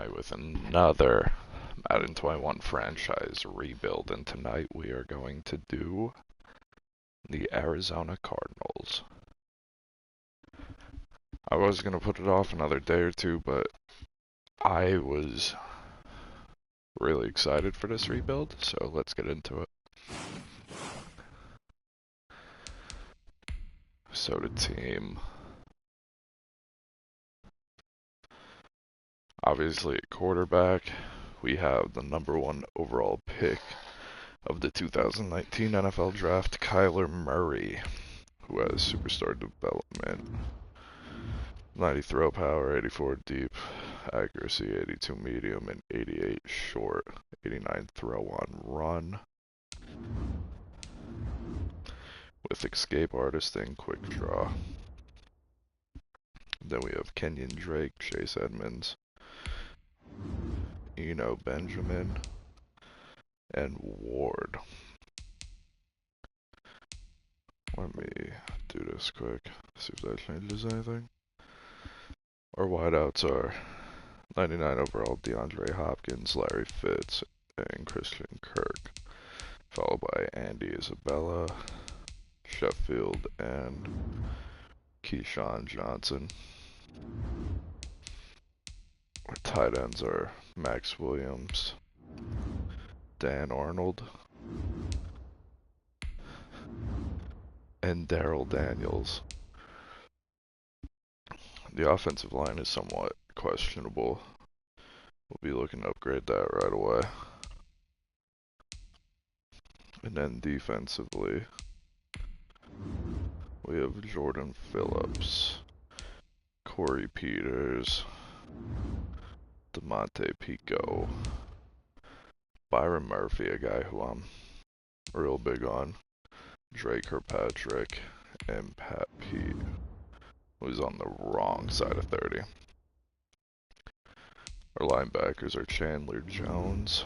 tonight with another Madden 21 franchise rebuild, and tonight we are going to do the Arizona Cardinals. I was going to put it off another day or two, but I was really excited for this rebuild, so let's get into it. So the team, obviously at quarterback, we have the #1 overall pick of the 2019 NFL Draft, Kyler Murray, who has superstar development, 90 throw power, 84 deep, accuracy 82 medium, and 88 short, 89 throw on run, with escape artist and quick draw. Then we have Kenyon Drake, Chase Edmonds, Eno Benjamin, and Ward. Let me do this quick, see if that changes anything. Our wideouts are 99 overall DeAndre Hopkins, Larry Fitz, and Christian Kirk, followed by Andy Isabella, Sheffield, and Keyshawn Johnson. Our tight ends are Max Williams, Dan Arnold, and Daryl Daniels. The offensive line is somewhat questionable. We'll be looking to upgrade that right away. And then defensively, we have Jordan Phillips, Corey Peters, DeMonte Pico, Byron Murphy, a guy who I'm real big on, Drake Kirkpatrick, and Pat Pete, who's on the wrong side of 30. Our linebackers are Chandler Jones,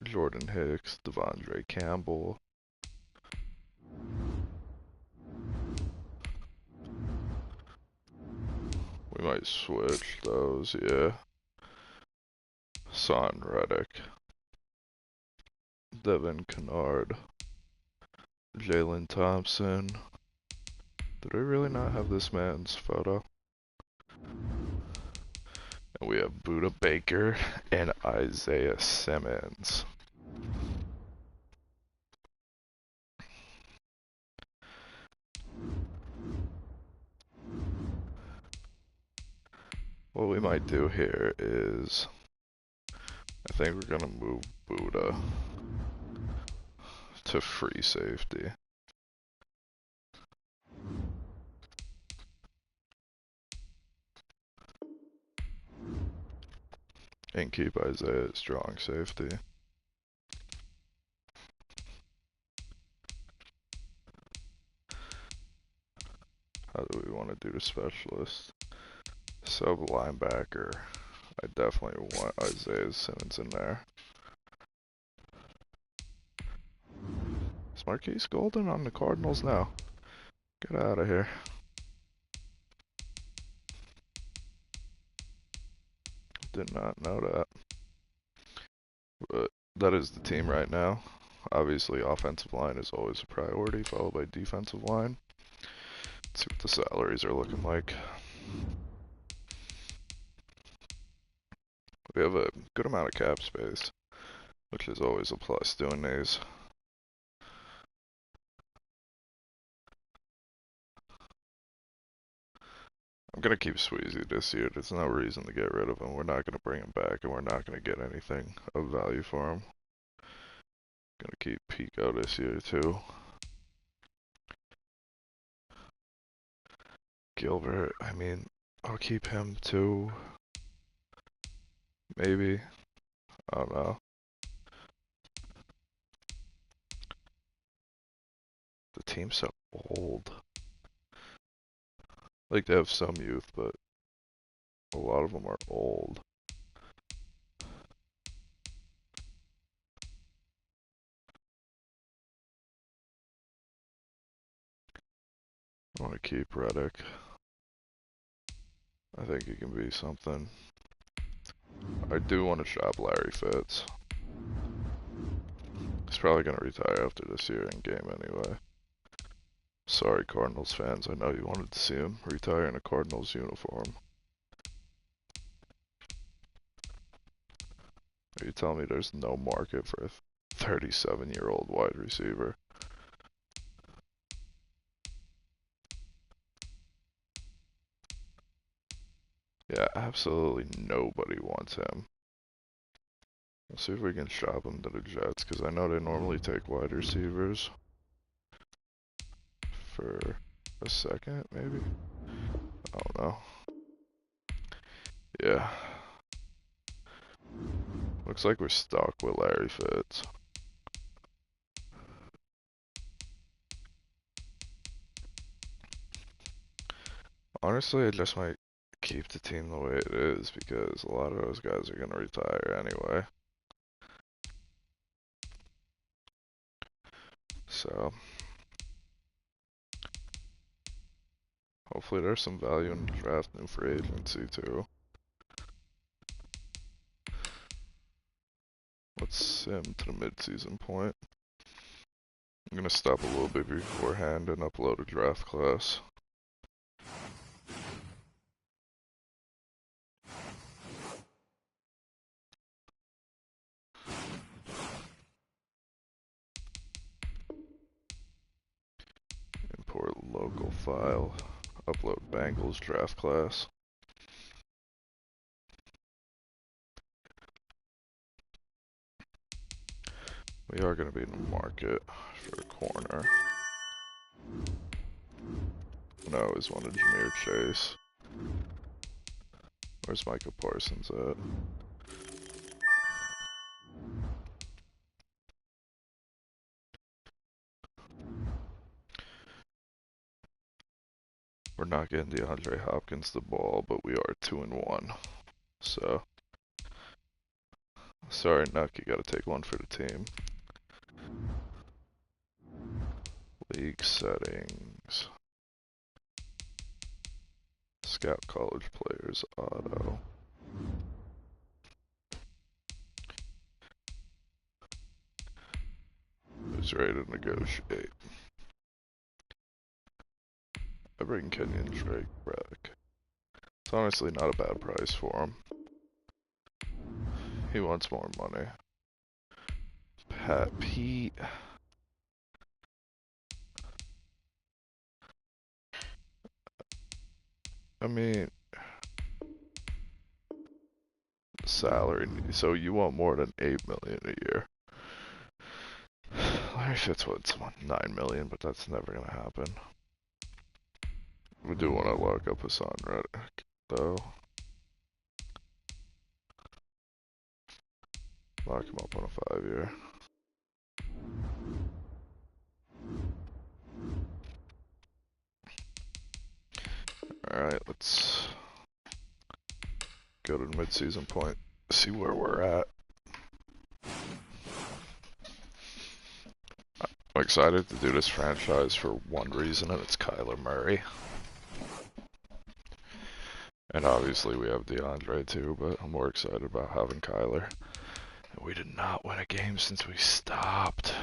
Jordan Hicks, Devondre Campbell, we might switch those, yeah. Son Reddick, Devin Kennard, Jalen Thompson. Did I really not have this man's photo? And we have Buda Baker and Isaiah Simmons. What we might do here is, I think we're gonna move Buda to free safety. And keep Isaiah at strong safety. How do we want to do the specialist? Sub linebacker. I definitely want Isaiah Simmons in there. Is Marquise Golden on the Cardinals now? Get out of here. Did not know that. But that is the team right now. Obviously, offensive line is always a priority, followed by defensive line. Let's see what the salaries are looking like. We have a good amount of cap space, which is always a plus doing these. I'm going to keep Sweezy this year. There's no reason to get rid of him. We're not going to bring him back, and we're not going to get anything of value for him. Going to keep Pico this year, too. Gilbert, I mean, I'll keep him, too. Maybe. I don't know. The team's so old. Like, they have some youth, but a lot of them are old. I want to keep Reddick. I think he can be something. I do want to shop Larry Fitz. He's probably going to retire after this year in game anyway. Sorry, Cardinals fans. I know you wanted to see him retire in a Cardinals uniform. Are you telling me there's no market for a 37-year-old wide receiver? Yeah, absolutely nobody wants him. We'll see if we can shop him to the Jets, because I know they normally take wide receivers for a second, maybe? I don't know. Yeah. Looks like we're stuck with Larry Fitz. Honestly, I just might keep the team the way it is, because a lot of those guys are going to retire anyway. So, hopefully there's some value in the draft and free agency too. Let's sim to the mid-season point. I'm going to stop a little bit beforehand and upload a draft class. Import local file. Upload Bengals draft class. We are going to be in the market for a corner. I always wanted Jameer Chase. Where's Micah Parsons at? We're not getting DeAndre Hopkins the ball, but we are 2-1. So, sorry, Nuck, you gotta take one for the team. League settings. Scout college players auto. Who's ready to negotiate? I bring Kenyon Drake back. It's honestly not a bad price for him. He wants more money. Pat Pete. I mean, salary. So you want more than $8 million a year? Larry Fitz wants 9 million, but that's never gonna happen. We do want to lock up Hassan Reddick, though. Lock him up on a 5-year. Alright, let's go to the mid-season point, see where we're at. I'm excited to do this franchise for one reason, and it's Kyler Murray. And obviously we have DeAndre too, but I'm more excited about having Kyler. And we did not win a game since we stopped.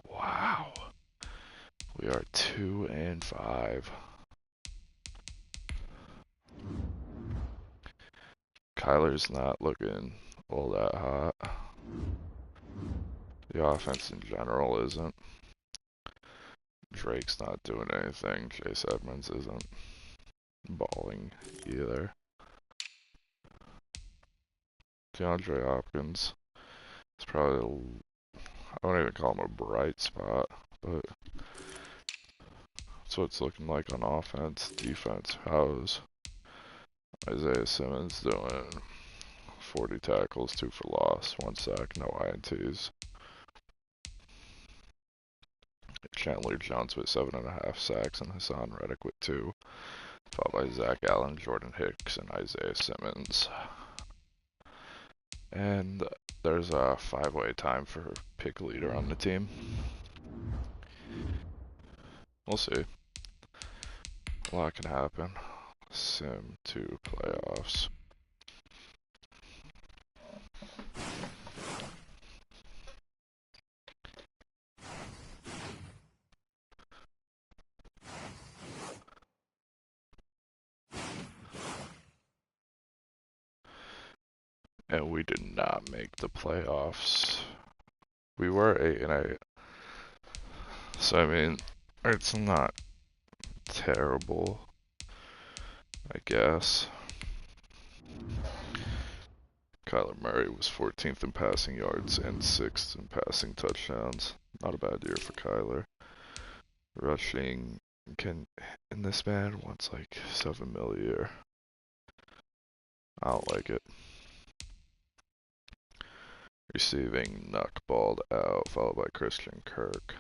Wow. We are 2-5. Kyler's not looking all that hot. The offense in general isn't. Drake's not doing anything. Chase Edmonds isn't balling either. DeAndre Hopkins is probably, I wouldn't even call him a bright spot, but that's what it's looking like on offense. Defense, how's Isaiah Simmons doing? 40 tackles, 2 for loss, 1 sack, no INTs. Chandler Jones with 7.5 sacks and Hassan Reddick with 2. Followed by Zach Allen, Jordan Hicks, and Isaiah Simmons. And there's a 5-way time for pick leader on the team. We'll see. A lot can happen. Sim 2 playoffs. And we did not make the playoffs. We were 8-8. So, I mean, it's not terrible, I guess. Kyler Murray was 14th in passing yards and 6th in passing touchdowns. Not a bad year for Kyler. Rushing, and this man wants like $7 million a year. I don't like it. Receiving, Nuck balled out, followed by Christian Kirk.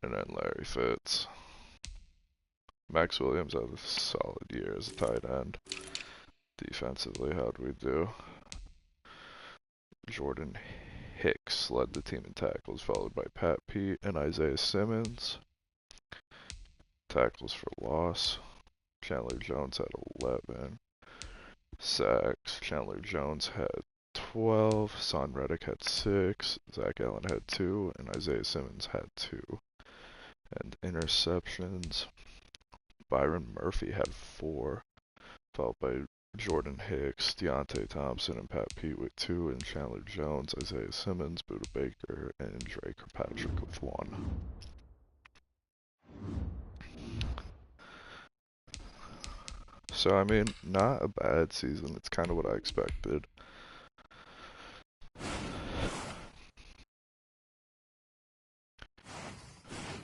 And then Larry Fitz. Max Williams had a solid year as a tight end. Defensively, how'd we do? Jordan Hicks led the team in tackles, followed by Pat Pete and Isaiah Simmons. Tackles for loss. Chandler Jones had 11. Sacks. Chandler Jones had 12. Son Reddick had 6. Zach Allen had 2. And Isaiah Simmons had 2. And interceptions. Byron Murphy had 4. Followed by Jordan Hicks, Deontay Thompson, and Pat Pete with 2, and Chandler Jones, Isaiah Simmons, Buda Baker, and Drake Kirkpatrick with 1. So, I mean, not a bad season. It's kind of what I expected.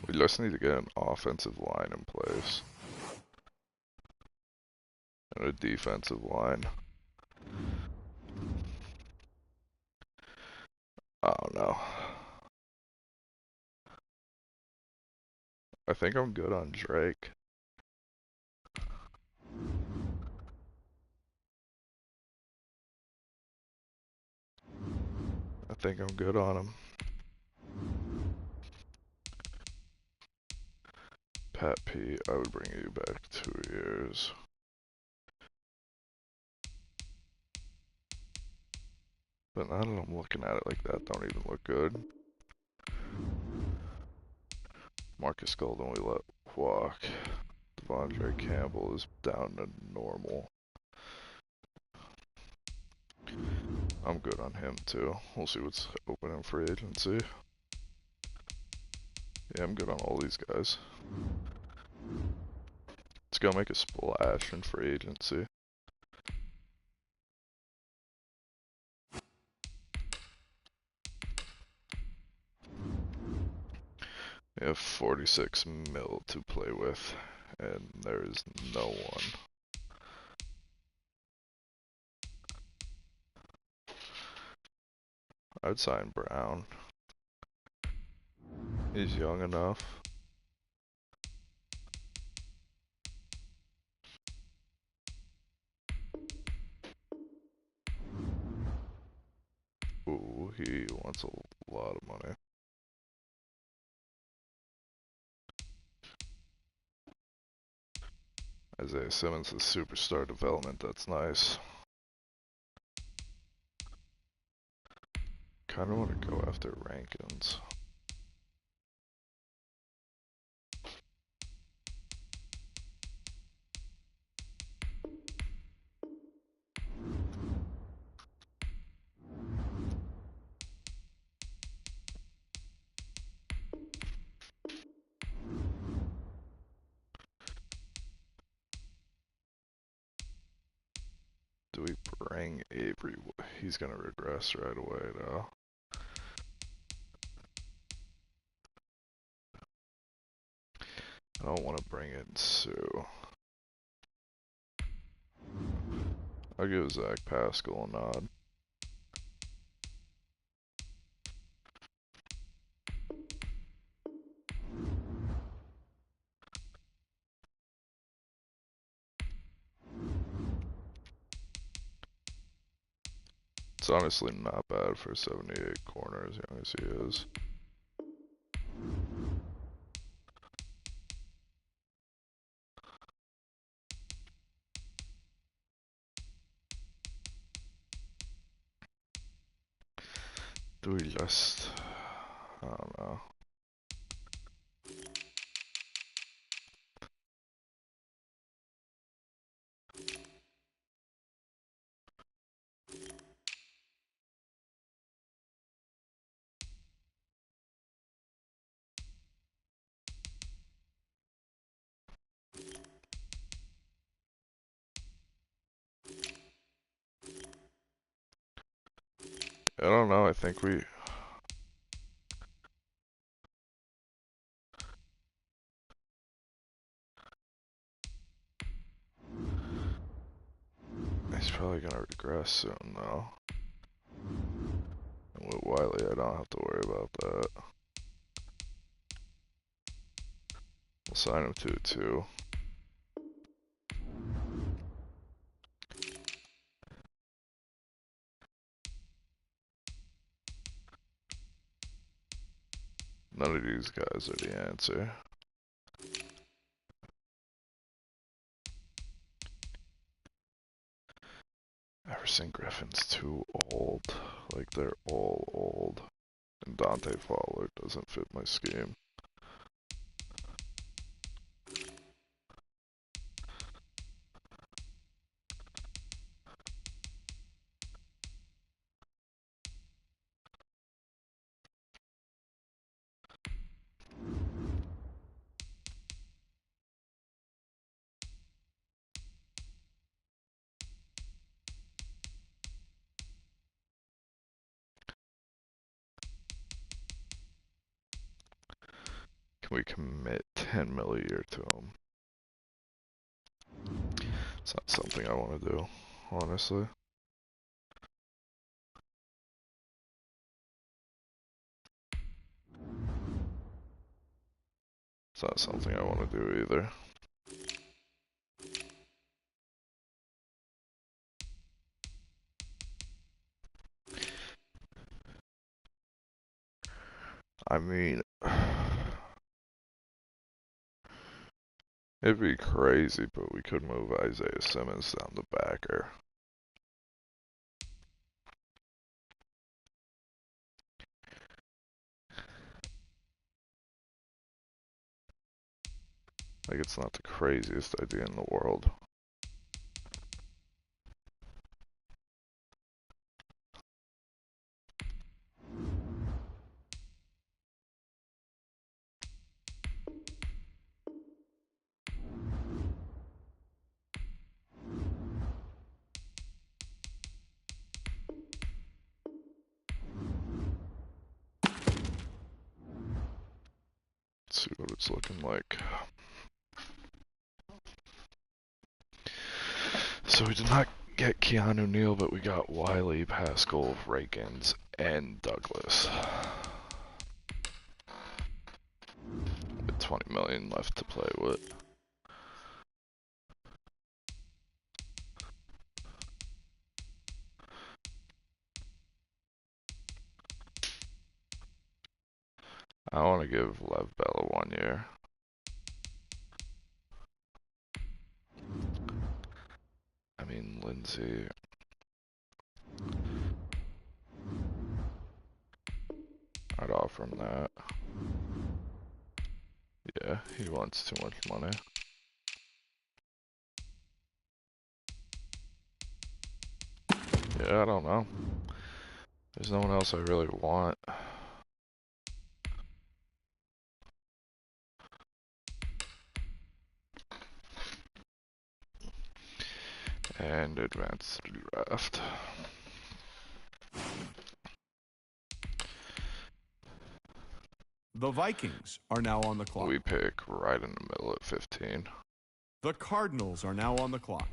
We just need to get an offensive line in place. And a defensive line. I don't know. I think I'm good on Drake. I think I'm good on him. Pat Pete, I would bring you back 2 years. But now that I'm looking at it like that, don't even look good. Marcus Golden we let walk. Devondre Campbell is down to normal. I'm good on him too. We'll see what's open in free agency. Yeah, I'm good on all these guys. Let's go make a splash in free agency. We have 46 mil to play with, and there is no one. I'd sign Brown. He's young enough. Ooh, he wants a lot of money. Isaiah Simmons is superstar development, that's nice. Kinda wanna go after Rankins. Do we bring Avery? He's gonna regress right away though. I don't want to bring in Sue. I'll give Zach Pascal a nod. It's honestly not bad for 78 corner as young as he is. Do we just... I don't know. I don't know, I think we... He's probably gonna regress soon, though. And with Wiley, I don't have to worry about that. We'll sign him to it, too. None of these guys are the answer. Everson Griffin's too old. Like, they're all old. And Dante Fowler doesn't fit my scheme. Can we commit 10 mil a year to him? It's not something I want to do, honestly. It's not something I want to do either. I mean, it'd be crazy, but we could move Isaiah Simmons down the backer. Like, it's not the craziest idea in the world. Let's see what it's looking like. So we did not get Keanu Neal, but we got Wiley, Pascal, Rakins, and Douglas. With 20 million left to play with. I want to give Lev Bella 1 year. I mean, Lindsay. I'd offer him that. Yeah, he wants too much money. Yeah, I don't know. There's no one else I really want. And advance to the draft. The Vikings are now on the clock. We pick right in the middle at 15. The Cardinals are now on the clock.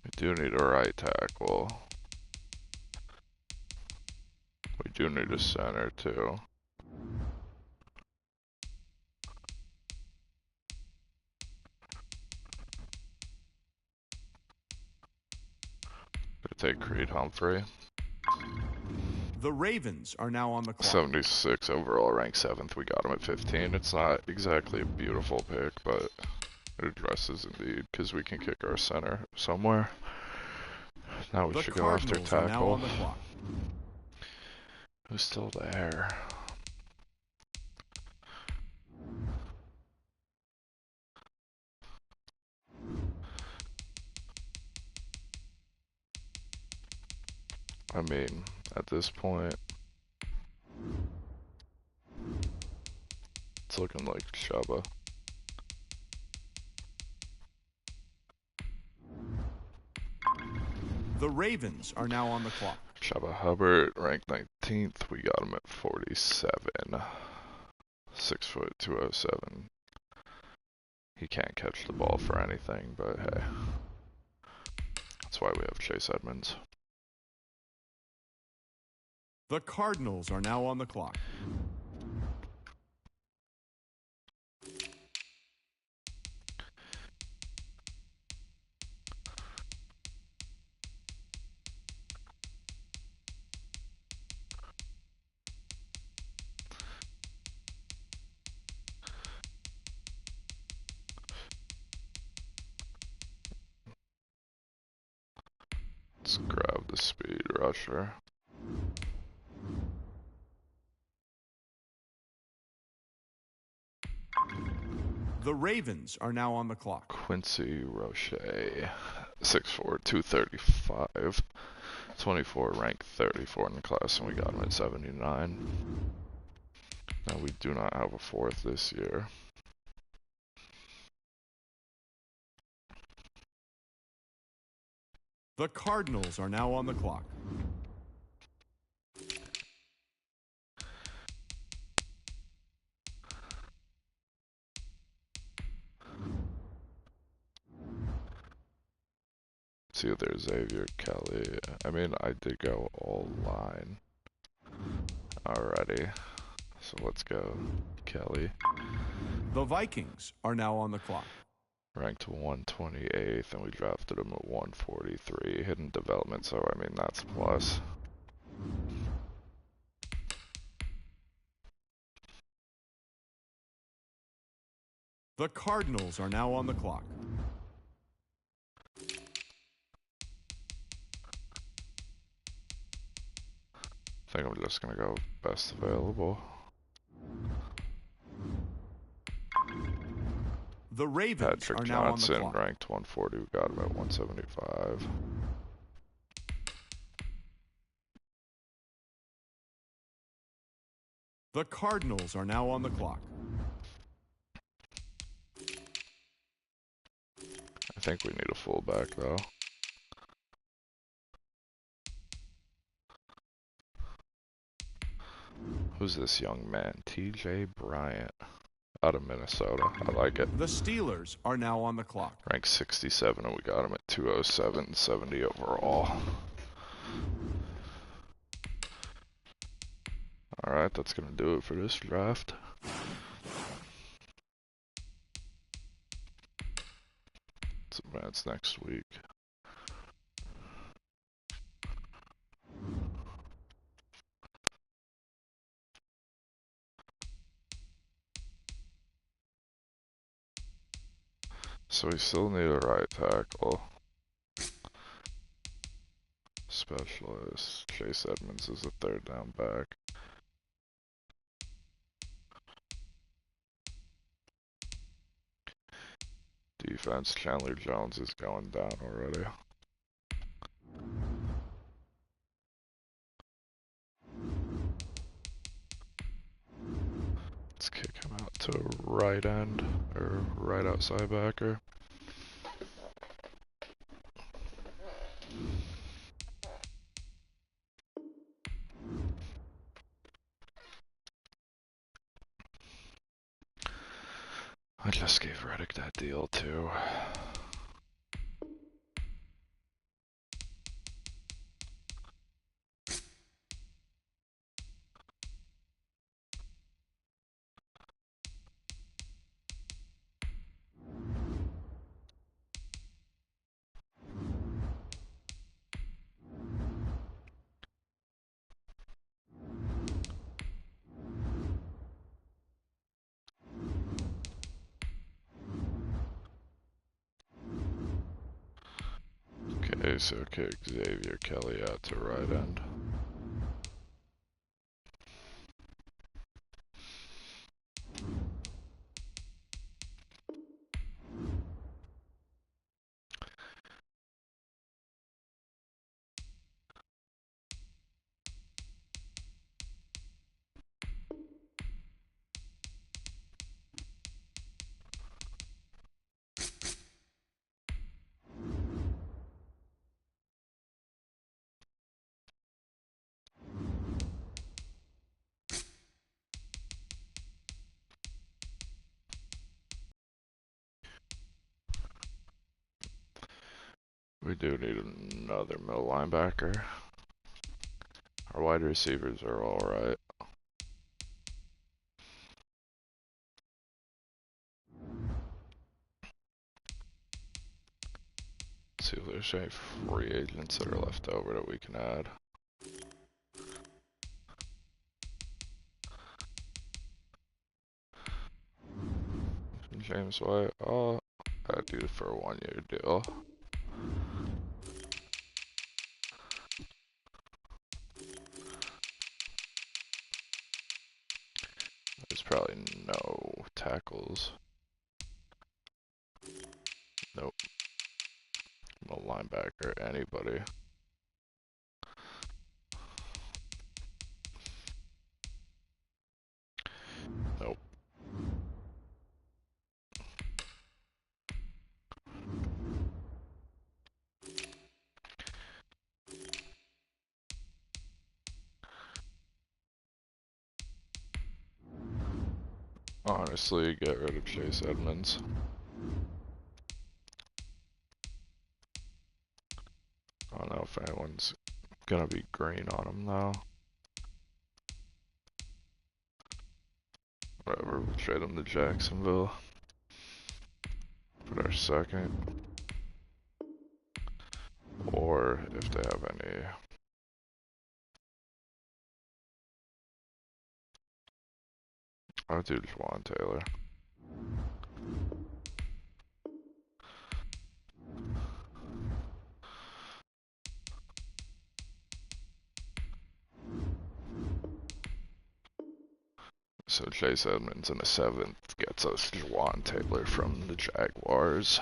We do need a right tackle. We do need a center too. take Creed Humphrey. The Ravens are now on the clock. 76 overall, ranked 7th. We got him at 15. It's not exactly a beautiful pick, but it addresses indeed, because we can kick our center somewhere. Now we should go after Cardinals are now tackle. on the clock. Who's still there? I mean, at this point, it's looking like Chuba. The Ravens are now on the clock. Chuba Hubbard, ranked 19th. We got him at 47. 6 foot 207. He can't catch the ball for anything, but hey. That's why we have Chase Edmonds. The Cardinals are now on the clock. Let's grab the speed rusher. The Ravens are now on the clock. Quincy Roche, 6'4", 235, 24, ranked 34 in the class, and we got him at 79. Now we do not have a 4th this year. The Cardinals are now on the clock. It's either Xavier Kelly. I mean, I did go all line already. So let's go Kelly. The Vikings are now on the clock. Ranked 128th, and we drafted him at 143. Hidden development, so I mean, that's a plus. The Cardinals are now on the clock. I think I'm just gonna go best available. The Ravens Patrick are now Johnson, on the clock. ranked 140. We got him at 175. The Cardinals are now on the clock. I think we need a fullback though. Who's this young man? TJ Bryant, out of Minnesota. I like it. The Steelers are now on the clock. Ranked 67, and we got him at 207, 70 overall. Alright, that's gonna do it for this draft. Let's advance next week. So we still need a right tackle. Specialist. Chase Edmonds is a 3rd down back. Defense, Chandler Jones is going down already. Let's kick him out to right end, or right outside backer. I just gave Reddick that deal too. so kick Xavier Kelly out to right end. We do need another middle linebacker. Our wide receivers are alright. See if there's any free agents that are left over that we can add. James White, oh, I'd do it for a 1-year deal. There's probably no tackles. Nope. No linebacker, anybody. Nope. Honestly, get rid of Chase Edmonds. I don't know if anyone's gonna be green on him though. Whatever, we'll trade him to Jacksonville. Put our second. Or if they have any. I'll do Juwan Taylor. So Chase Edmonds in the 7th gets us Juwan Taylor from the Jaguars.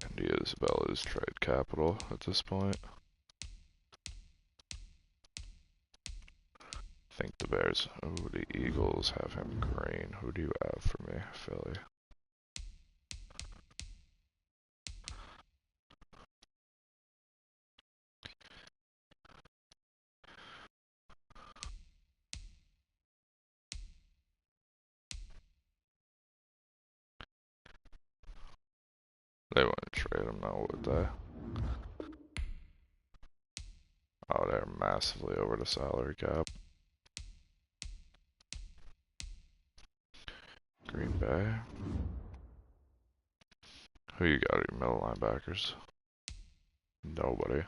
Andy Isabella's trade capital at this point. I think the Bears. Oh, the Eagles have him green. Who do you have for me? Philly. They wouldn't trade him now, would they? Oh, they're massively over the salary cap. Green Bay. Who you got at your middle linebackers? Nobody.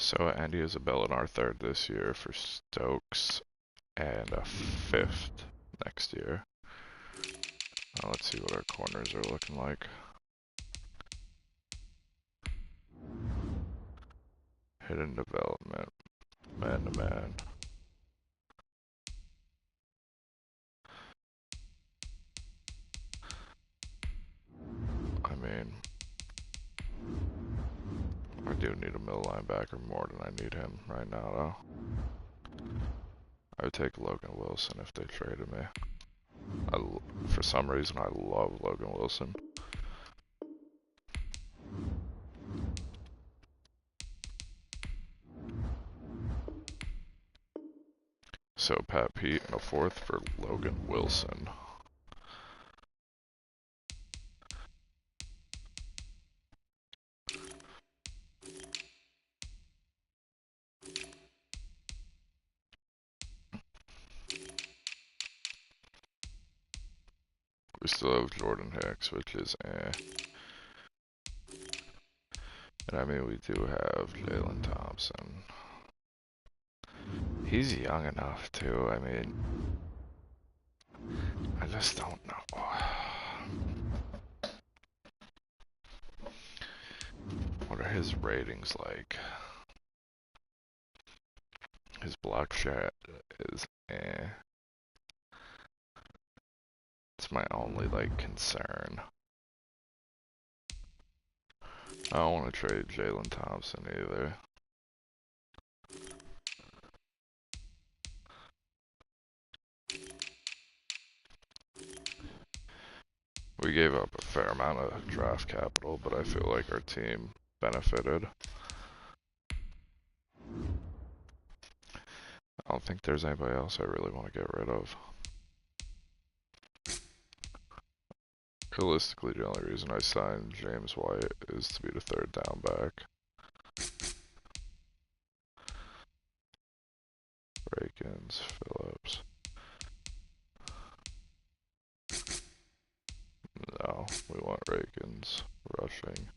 So Andy Isabella in our 3rd this year for Stokes and a 5th next year. Now let's see what our corners are looking like. Hidden development. Man to man. I mean, I do need a middle linebacker more than I need him right now, though. I would take Logan Wilson if they traded me. For some reason, I love Logan Wilson. So Pat Pete and a fourth for Logan Wilson. We still have Jordan Hicks, which is eh. And I mean, we do have Jalen Thompson. He's young enough too. I mean, I just don't know. What are his ratings like? His block shot is eh. It's my only like concern. I don't want to trade Jalen Thompson either. We gave up a fair amount of draft capital, but I feel like our team benefited. I don't think there's anybody else I really want to get rid of. Realistically, the only reason I signed James White is to be the third down back. Rakins, Phillips. No, we want Rakins rushing.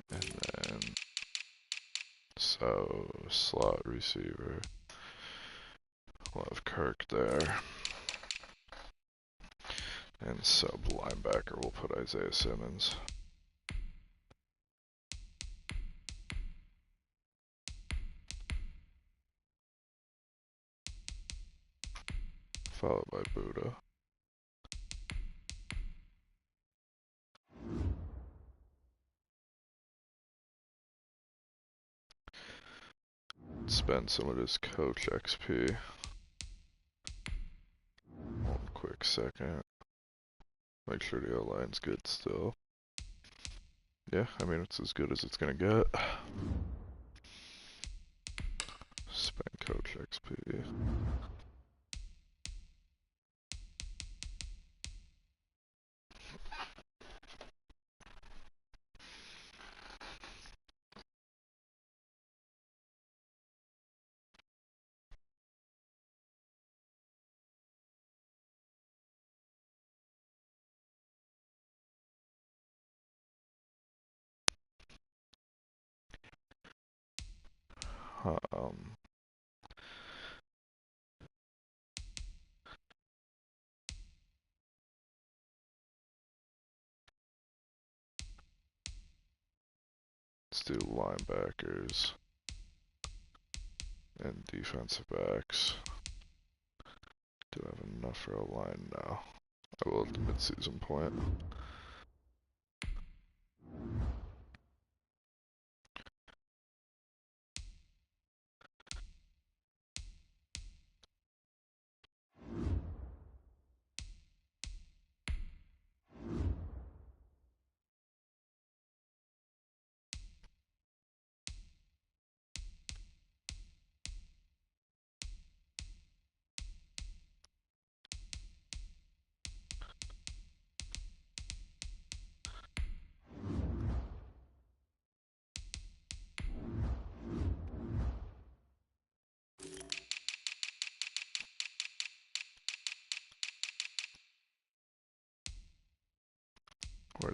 And then, so, slot receiver. We'll have Kirk there. And sub linebacker, we'll put Isaiah Simmons. Followed by Buddha. Spend some of this coach XP. One quick second. Make sure the O-line's good still. Yeah, I mean, it's as good as it's gonna get. Spend coach XP. Um, let's do linebackers and defensive backs. Do I have enough for a line now? I will at the mid-season point.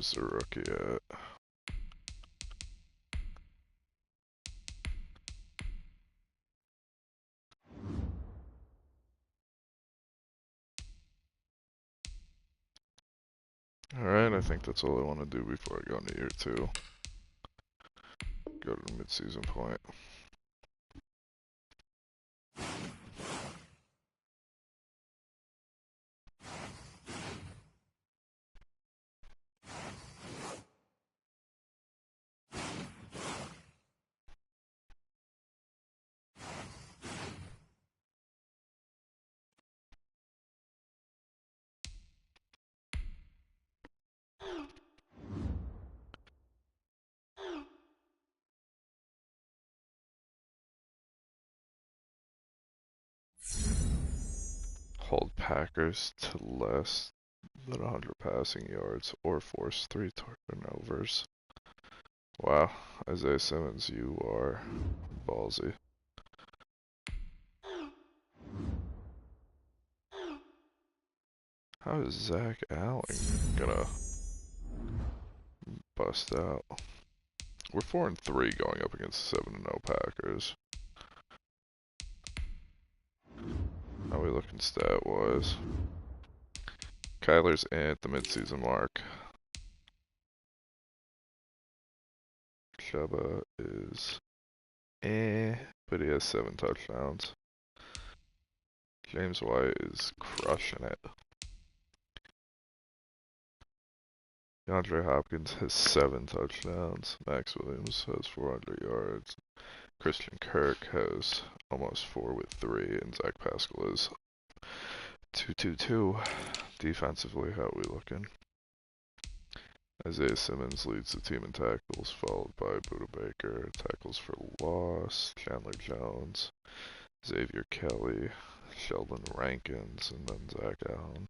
Where's the rookie at? Alright, I think that's all I want to do before I go into year 2. Go to the mid-season point. Hold Packers to less than 100 passing yards or force 3 turnovers. Wow, Isaiah Simmons, you are ballsy. How is Zach Allen gonna bust out? We're 4-3 going up against 7-0 Packers. How are we looking stat-wise? Kyler's at the midseason mark. Chuba is but he has 7 touchdowns. James White is crushing it. DeAndre Hopkins has 7 touchdowns. Max Williams has 400 yards. Christian Kirk has almost 4 with 3. And Zach Pascal is 2-2-2. Defensively, how are we looking? Isaiah Simmons leads the team in tackles, followed by Buda Baker. Tackles for loss, Chandler Jones, Xavier Kelly, Sheldon Rankins, and then Zach Allen.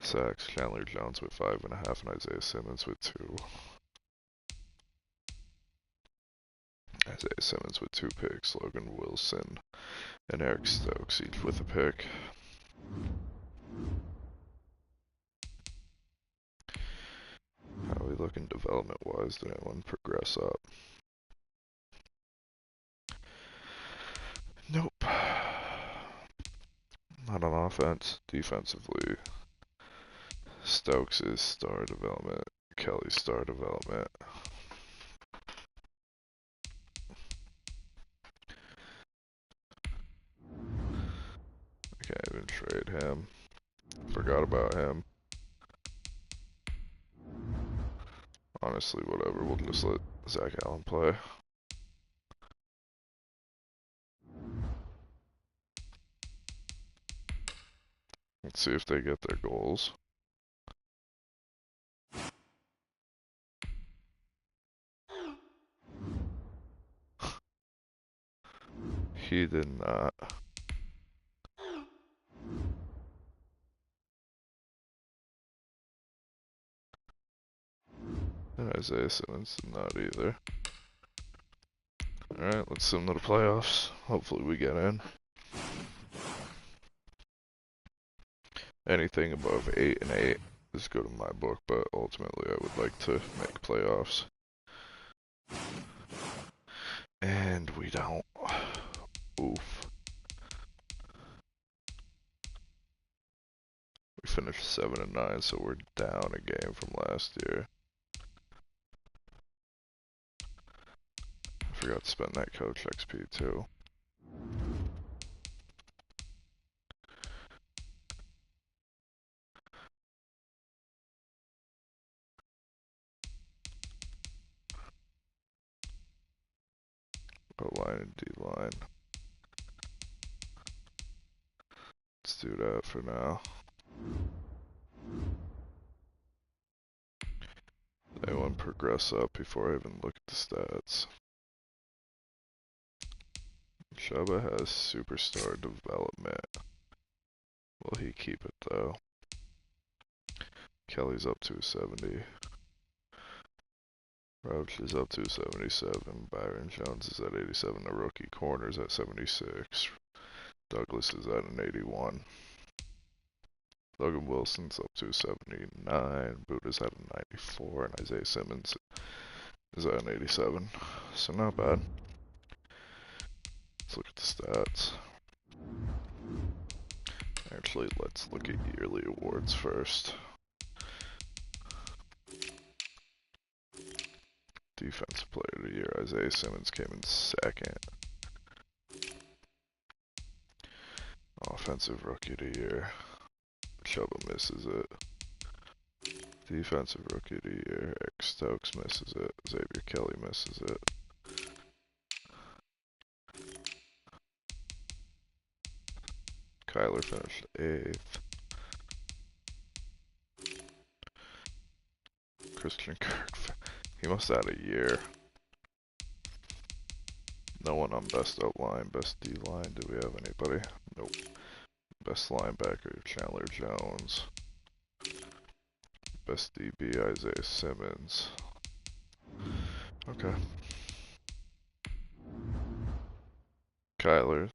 Sacks, Chandler Jones with 5.5 and Isaiah Simmons with 2. Isaiah Simmons with 2 picks, Logan Wilson and Eric Stokes each with a pick. How are we looking development-wise? Did anyone progress up? Nope. Not on offense. Defensively, Stokes is star development. Kelly's star development. I can't even trade him. Forgot about him. Honestly, whatever. We'll just let Zach Allen play. Let's see if they get their goals. He did not. And Isaiah Simmons did not either. Alright, let's send them to the playoffs. Hopefully we get in. Anything above 8-8 is good in my book, but ultimately I would like to make playoffs. And we don't. Oof. We finished 7-9, so we're down a game from last year. I forgot to spend that coach XP too. O-line and D-line. Let's do that for now. Anyone progress up before I even look at the stats? Chuba has superstar development. Will he keep it though? Kelly's up to 70. Roach is up to 77. Byron Jones is at 87. The rookie corner's at 76. Douglas is at an 81. Logan Wilson's up to 79. Buddha's at a 94, and Isaiah Simmons is at an 87. So not bad. Let's look at the stats. Actually, let's look at yearly awards first. Defensive Player of the Year, Isaiah Simmons came in second. Offensive Rookie of the Year, Chuba misses it. Defensive Rookie of the Year, Eric Stokes misses it. Xavier Kelly misses it. Kyler finished 8th. Christian Kirk, he must have had a year. No one on best O-line, best D-line. Do we have anybody? Nope. Best linebacker, Chandler Jones. Best DB, Isaiah Simmons. Okay. Kyler.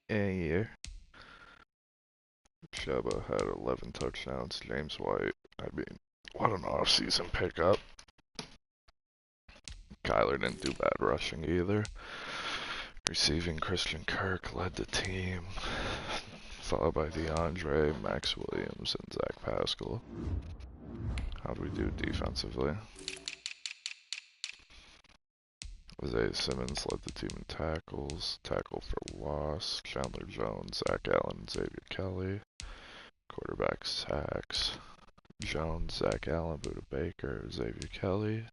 Year. Chuba had 11 touchdowns. James White, I mean, what an off-season pickup. Kyler didn't do bad rushing either. Receiving, Christian Kirk led the team, followed by DeAndre, Max Williams, and Zach Pascal. How do we do defensively? Isaiah Simmons led the team in tackles, tackle for loss, Chandler Jones, Zach Allen, Xavier Kelly. Quarterback sacks, Jones, Zach Allen, Buda Baker, Xavier Kelly.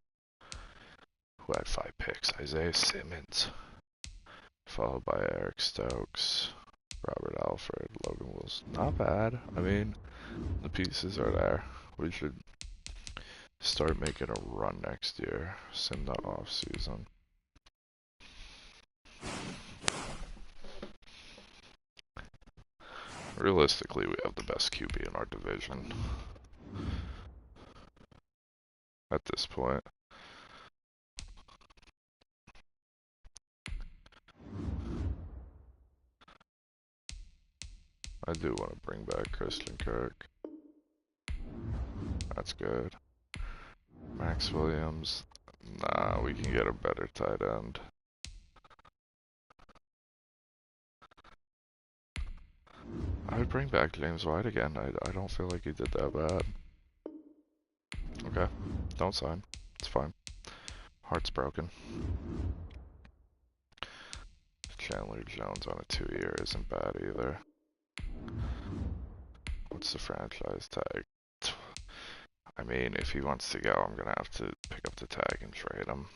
Who had 5 picks? Isaiah Simmons. Followed by Eric Stokes, Robert Alford, Logan Wilson. Not bad. I mean, the pieces are there. We should start making a run next year. Sim the off season. Realistically, we have the best QB in our division at this point. I do want to bring back Christian Kirk. That's good. Max Williams. Nah, we can get a better tight end. I would bring back James White again. I don't feel like he did that bad. Okay, don't sign. It's fine. Heart's broken. Chandler Jones on a 2-year isn't bad either. What's the franchise tag? I mean, if he wants to go, I'm gonna have to pick up the tag and trade him.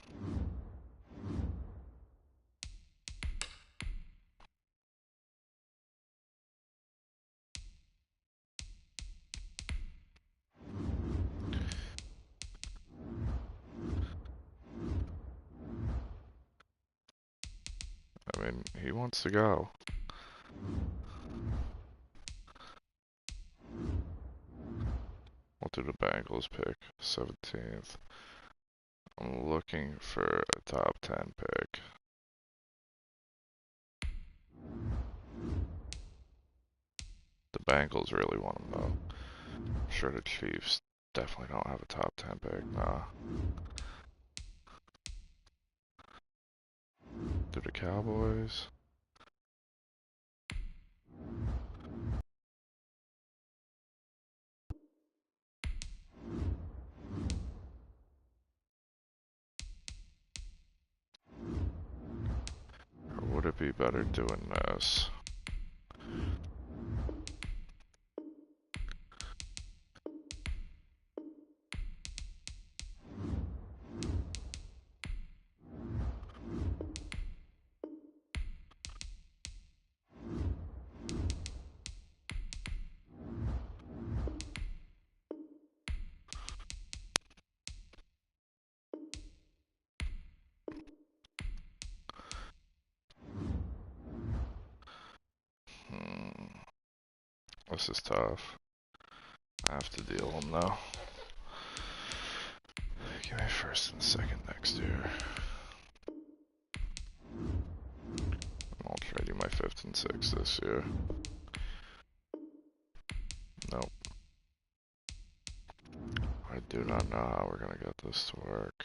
I mean, he wants to go. What did the Bengals pick? 17th. I'm looking for a top 10 pick. The Bengals really want him though. I'm sure the Chiefs definitely don't have a top 10 pick, nah. Do the Cowboys? Or would it be better doing this? This is tough. I have to deal him though. Give me first and second next year. I'll trade you my 5th and 6th this year. do not know how we're gonna get this to work.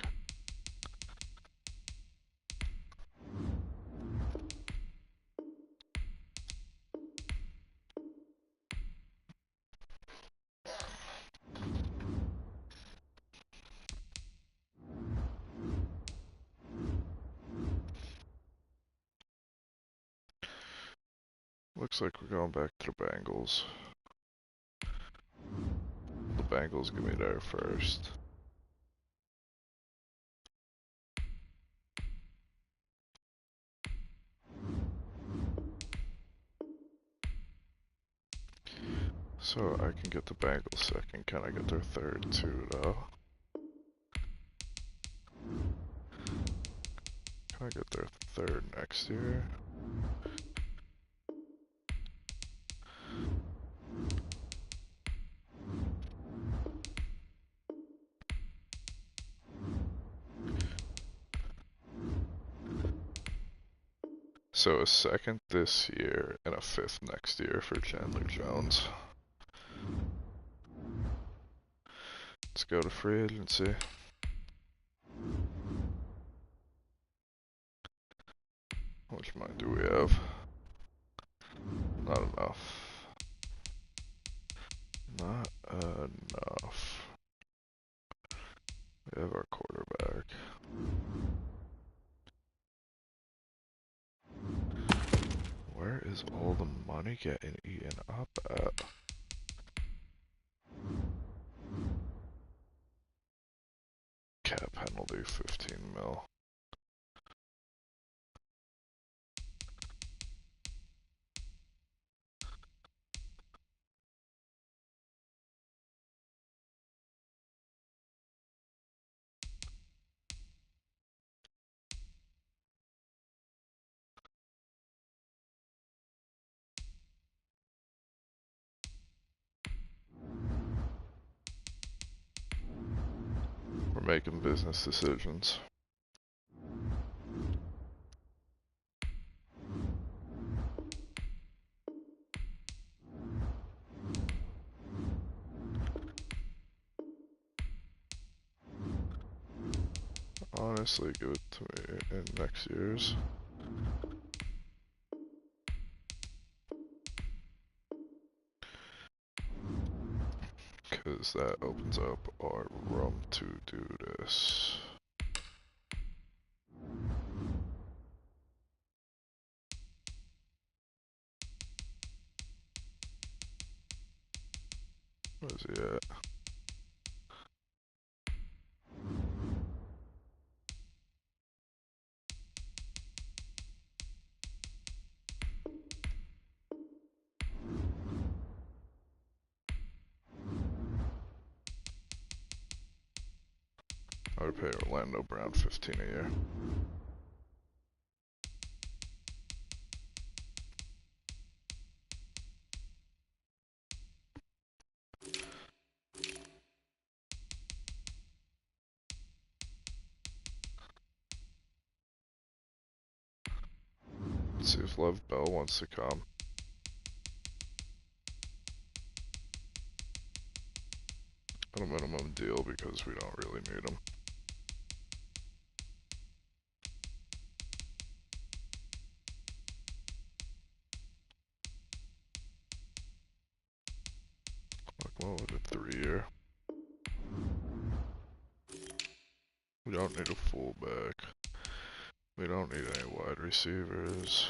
Looks like we're going back to the Bengals. The Bengals give me there first. So I can get the Bengals second. Can I get their third too, though? Can I get their third next year? So a second this year and a fifth next year for Chandler Jones. Let's go to free agency. How much money do we have? Not enough. Not enough. We have our quarterback. Where is all the money getting eaten up at? Cap penalty, 15 mil. We're making business decisions. Honestly, give it to me in next year's. Because that opens up our room to do this. Where's he at? I would pay Orlando Brown 15 a year. Let's see if Lev Bell wants to come. On a minimum deal because we don't really need him. Like, what would a 3-year? We don't need a fullback. We don't need any wide receivers.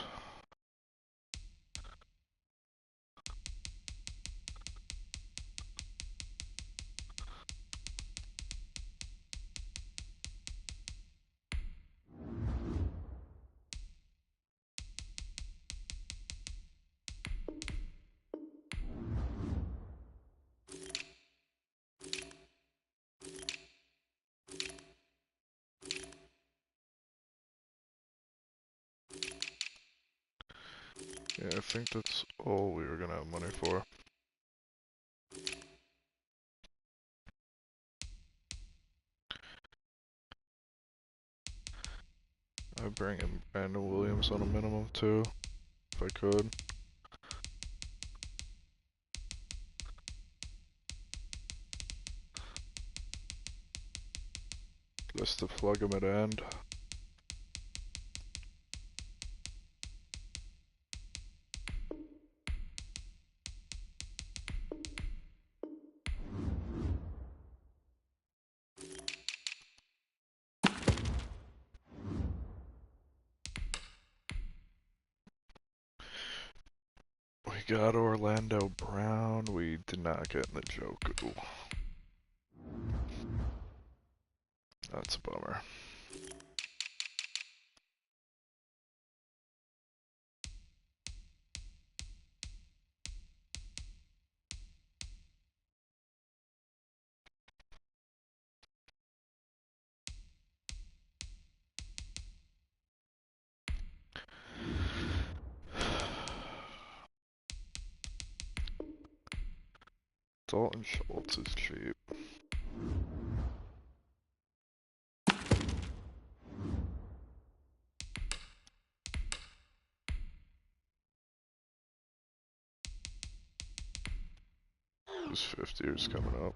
Yeah, I think that's all we were gonna have money for. I'd bring in Brandon Williams on a minimum too, if I could. just to plug him at end. We got Orlando Brown. We did not get in the Njoku. That's a bummer. Dalton Schultz is cheap. His 50 years coming up.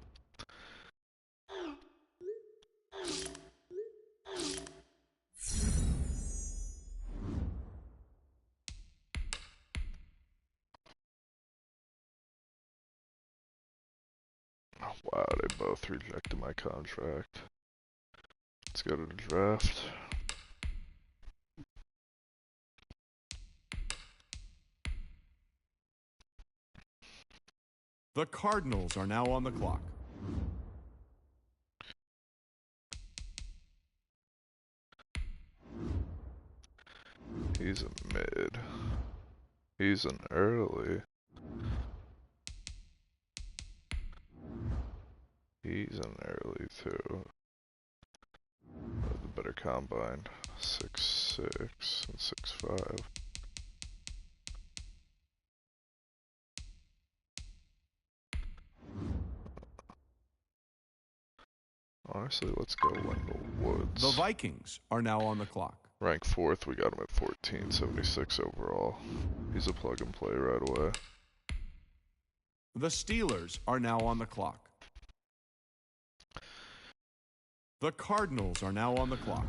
Oh, wow, they both rejected my contract. Let's go to the draft. The Cardinals are now on the clock. He's a mid. He's an early. He's an early too. The better combine. 6'6" and 6'5". Honestly, let's go Wendell Woods. The Vikings are now on the clock. Ranked 4th, we got him at 1476 overall. He's a plug and play right away. The Steelers are now on the clock. The Cardinals are now on the clock.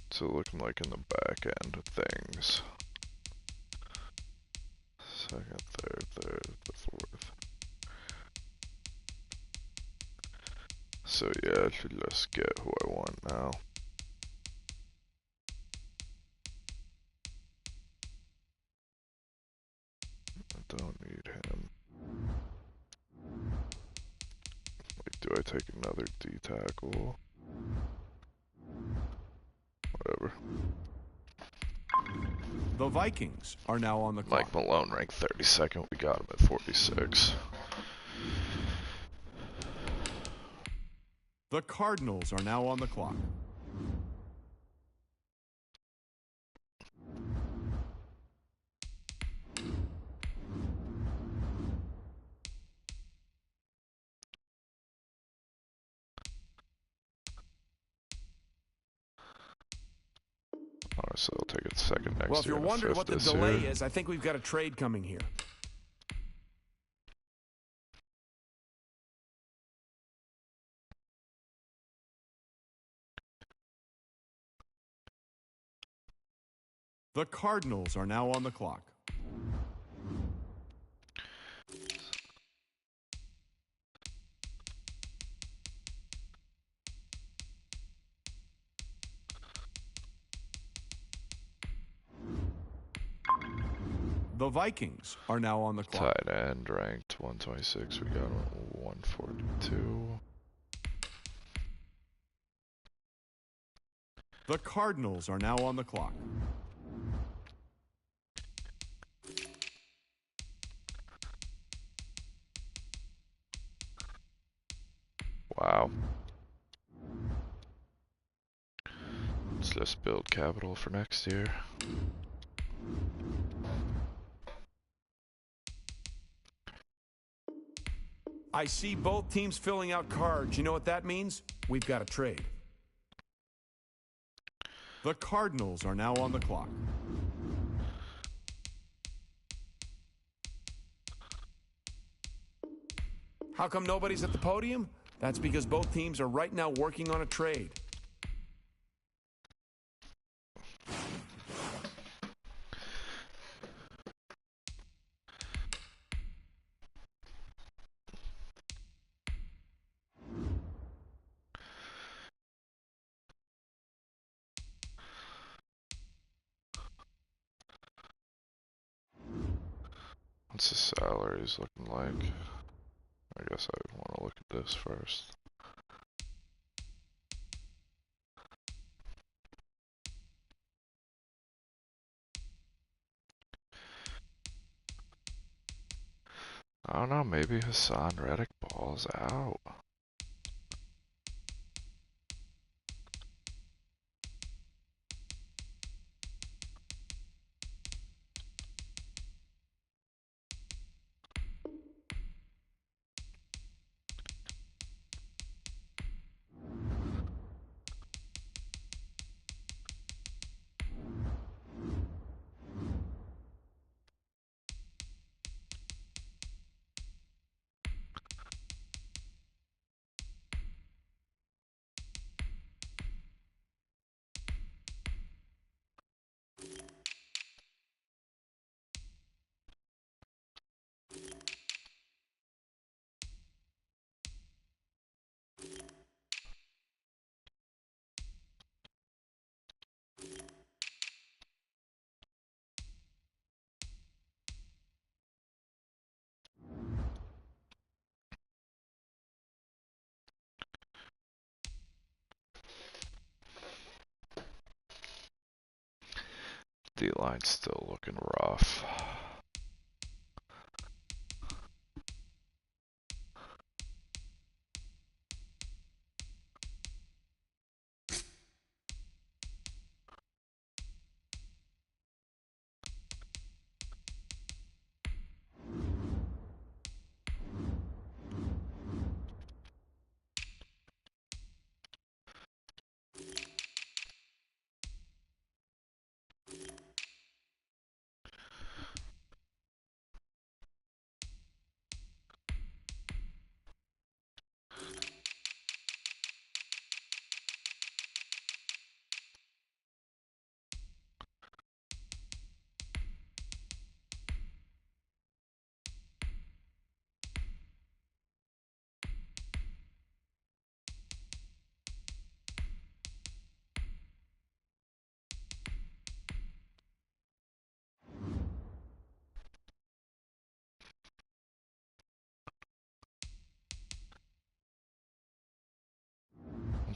So looking like in the back end of things. Second, third, the 4th. So yeah, I should just get who I want now. I don't need him. Like, do I take another D tackle? Whatever. The Vikings are now on the clock. Mike Malone ranked 32nd. We got him at 46. The Cardinals are now on the clock. Honestly, I'll take a second next year. Well, if you're wondering what the delay is, I think we've got a trade coming here. The Cardinals are now on the clock. The Vikings are now on the clock. Tight end ranked 126. We got him at 142. The Cardinals are now on the clock. Wow. Let's just build capital for next year. I see both teams filling out cards. You know what that means? We've got a trade. The Cardinals are now on the clock. How come nobody's at the podium? That's because both teams are right now working on a trade. What's the salaries looking like? I guess I want to look at this first. I don't know, maybe Hassan Reddick balls out. D-line's still looking rough.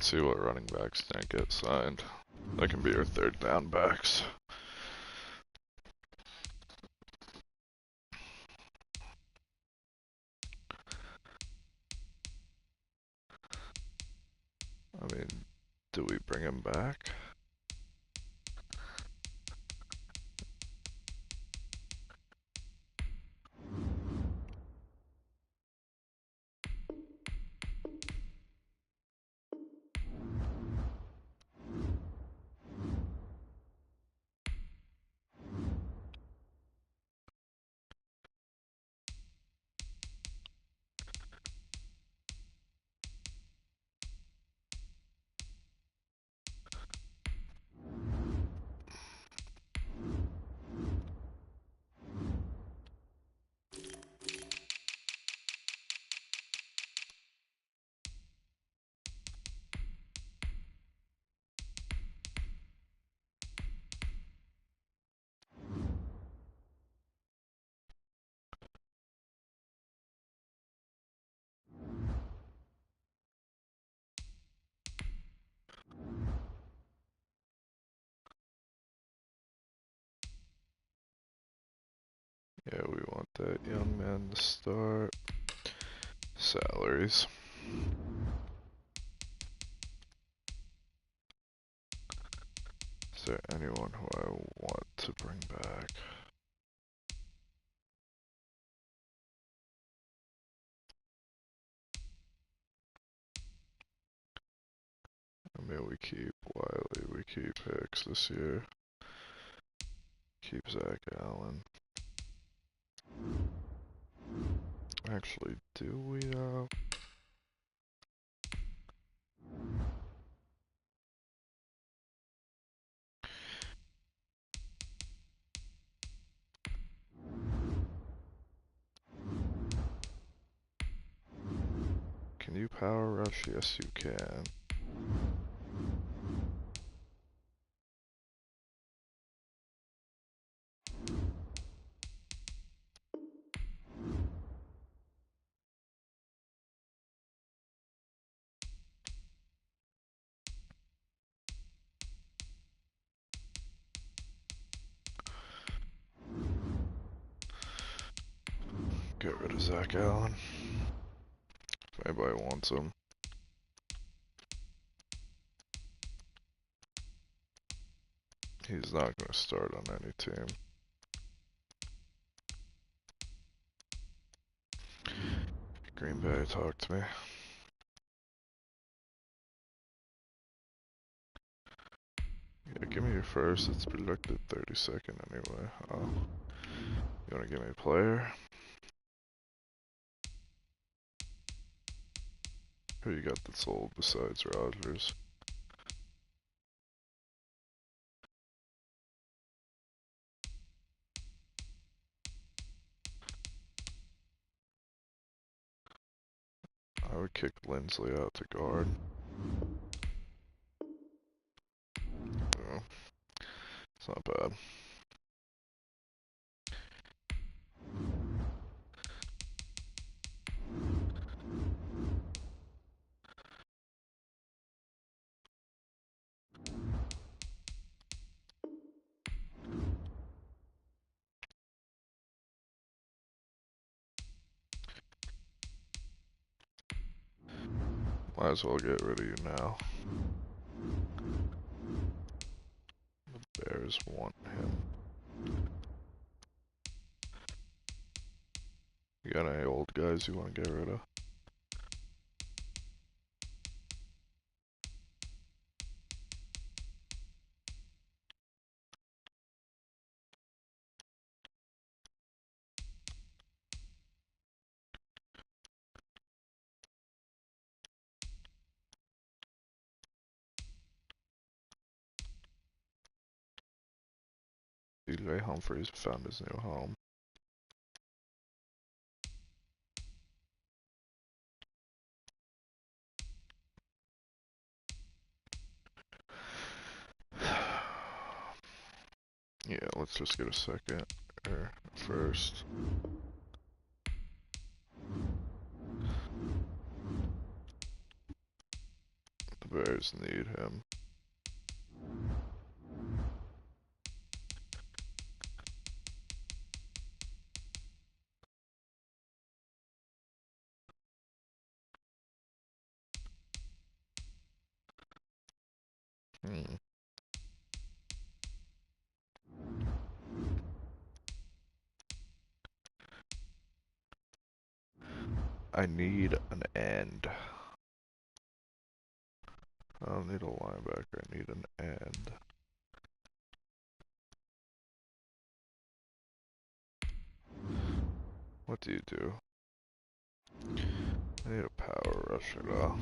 Let's see what running backs didn't get signed. That can be our third down backs. I mean, do we bring him back? Yeah, we want that young man to start. Salaries. Is there anyone who I want to bring back? I mean, we keep Wiley, we keep Hicks this year. Keep Zach Allen. Actually, do we, can you power rush? Yes, you can. Get rid of Zach Allen. If anybody wants him. He's not going to start on any team. Green Bay, talk to me. Yeah, give me your first. It's projected 32nd anyway. Oh. You want to give me a player? Who you got that's old besides Rodgers? I would kick Lindsley out to guard. Oh, it's not bad. Might as well get rid of you now. The Bears want him. You got any old guys you want to get rid of? DJ Humphries found his new home. Yeah, let's just get a second or first. The Bears need him. Hmm. I need an end. I don't need a linebacker, I need an end. What do you do? I need a power rusher though.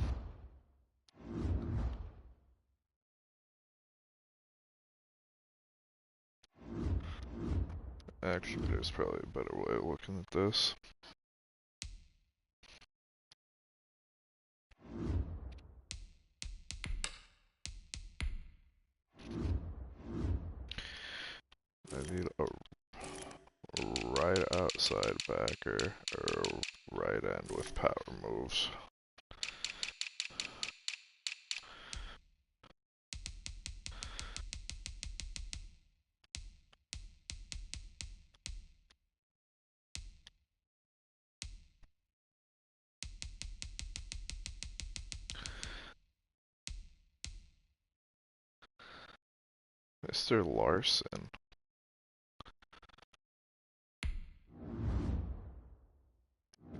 Actually, there's probably a better way of looking at this. I need a right outside backer or right end with power moves. Mr. Larson.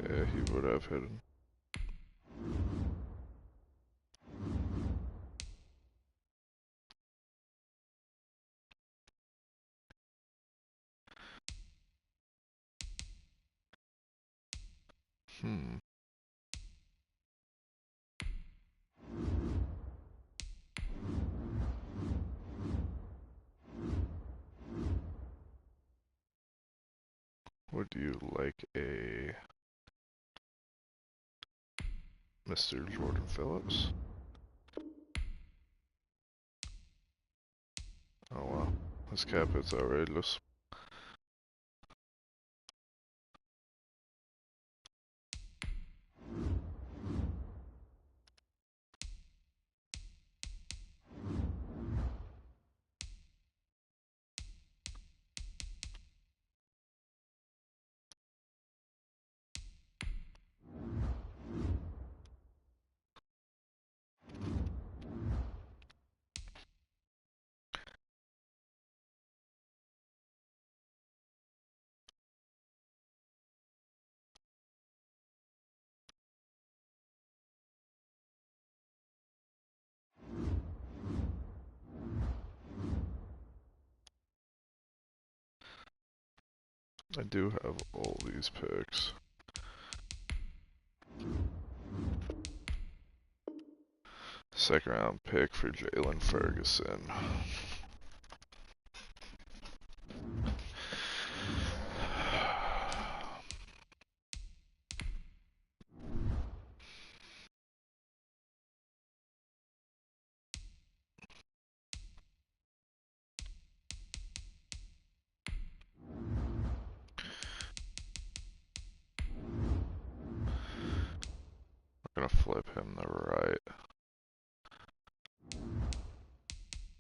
Yeah, he would have hidden. Hmm. Would you like a Mr. Jordan Phillips? Oh wow. His cap hit's outrageous. I do have all these picks. Second round pick for Jalen Ferguson. We're gonna flip him the right.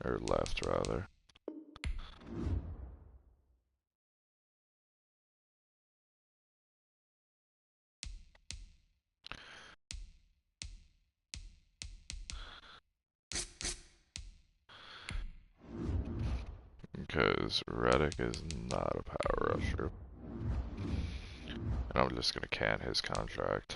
Or left, rather. Because Reddick is not a power rusher. And I'm just gonna can his contract.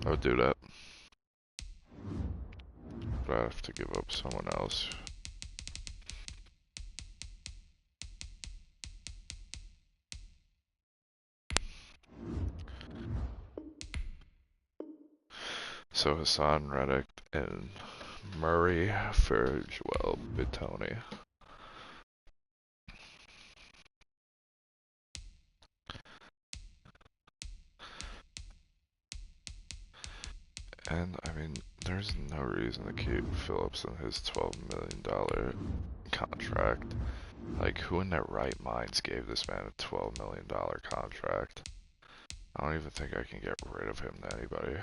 I would do that. But I have to give up someone else. So Hassan Reddick and Murray for Joel Bitoni. And I mean, there's no reason to keep Phillips in his $12 million contract. Like, who in their right minds gave this man a $12 million contract? I don't even think I can get rid of him to anybody.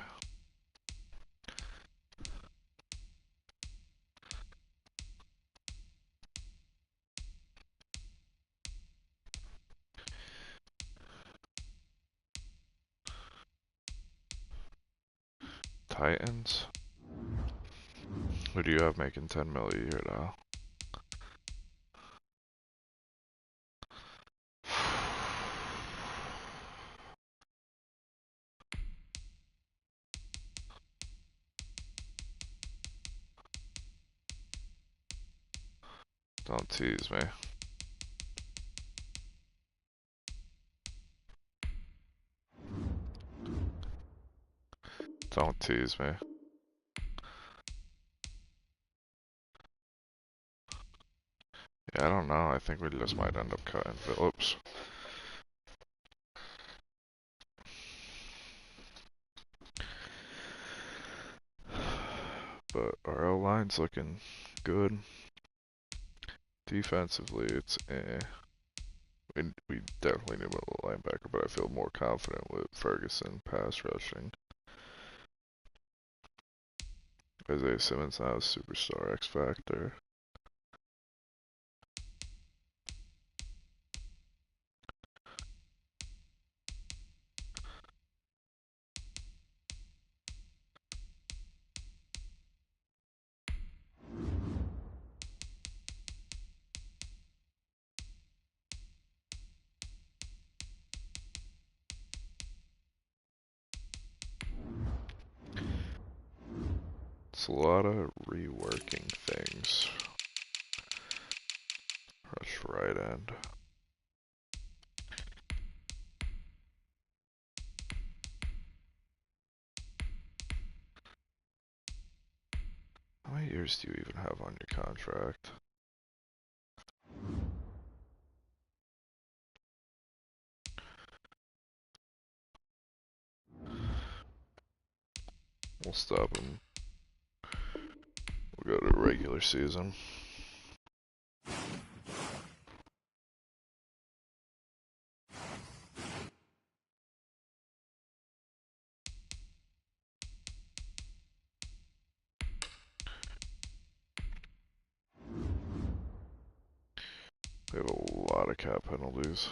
Titans? Who do you have making 10 mil a year now? Don't tease me. Don't tease me. Yeah, I don't know. I think we just might end up cutting Phillips. But our O-line's looking good. Defensively, it's eh. We definitely need a linebacker, but I feel more confident with Ferguson pass rushing. Isaiah Simmons now is superstar X Factor. It's a lot of reworking things. Rush right end. How many years do you even have on your contract? We'll stop him. We'll go to regular season. We have a lot of cap penalties,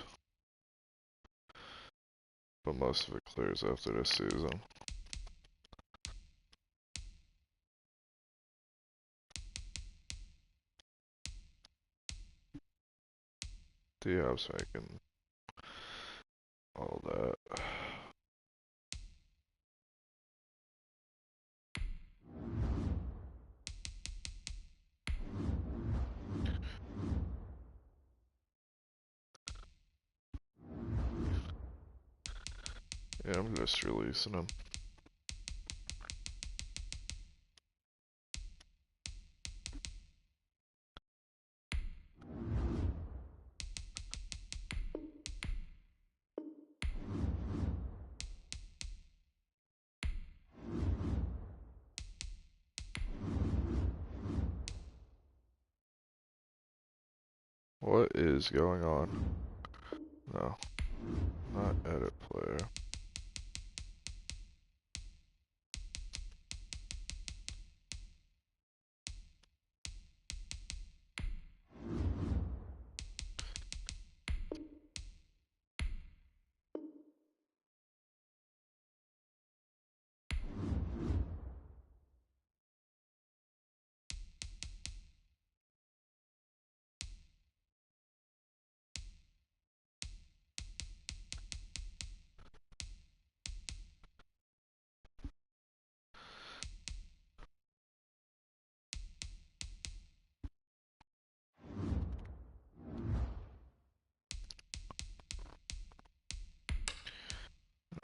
but most of it clears after this season. Diob's making all that. Yeah, I'm just releasing him. What is going on? No, not edit player.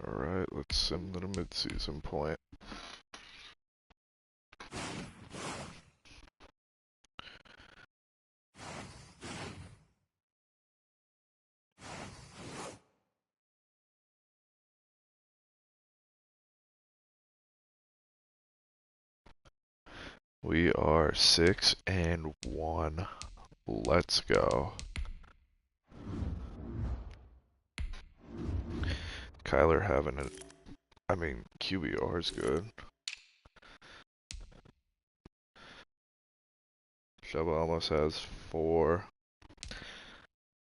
Alright, let's sim to the mid-season point. We are 6-1. Let's go. Kyler having it. I mean, QBR is good. Shovel almost has 4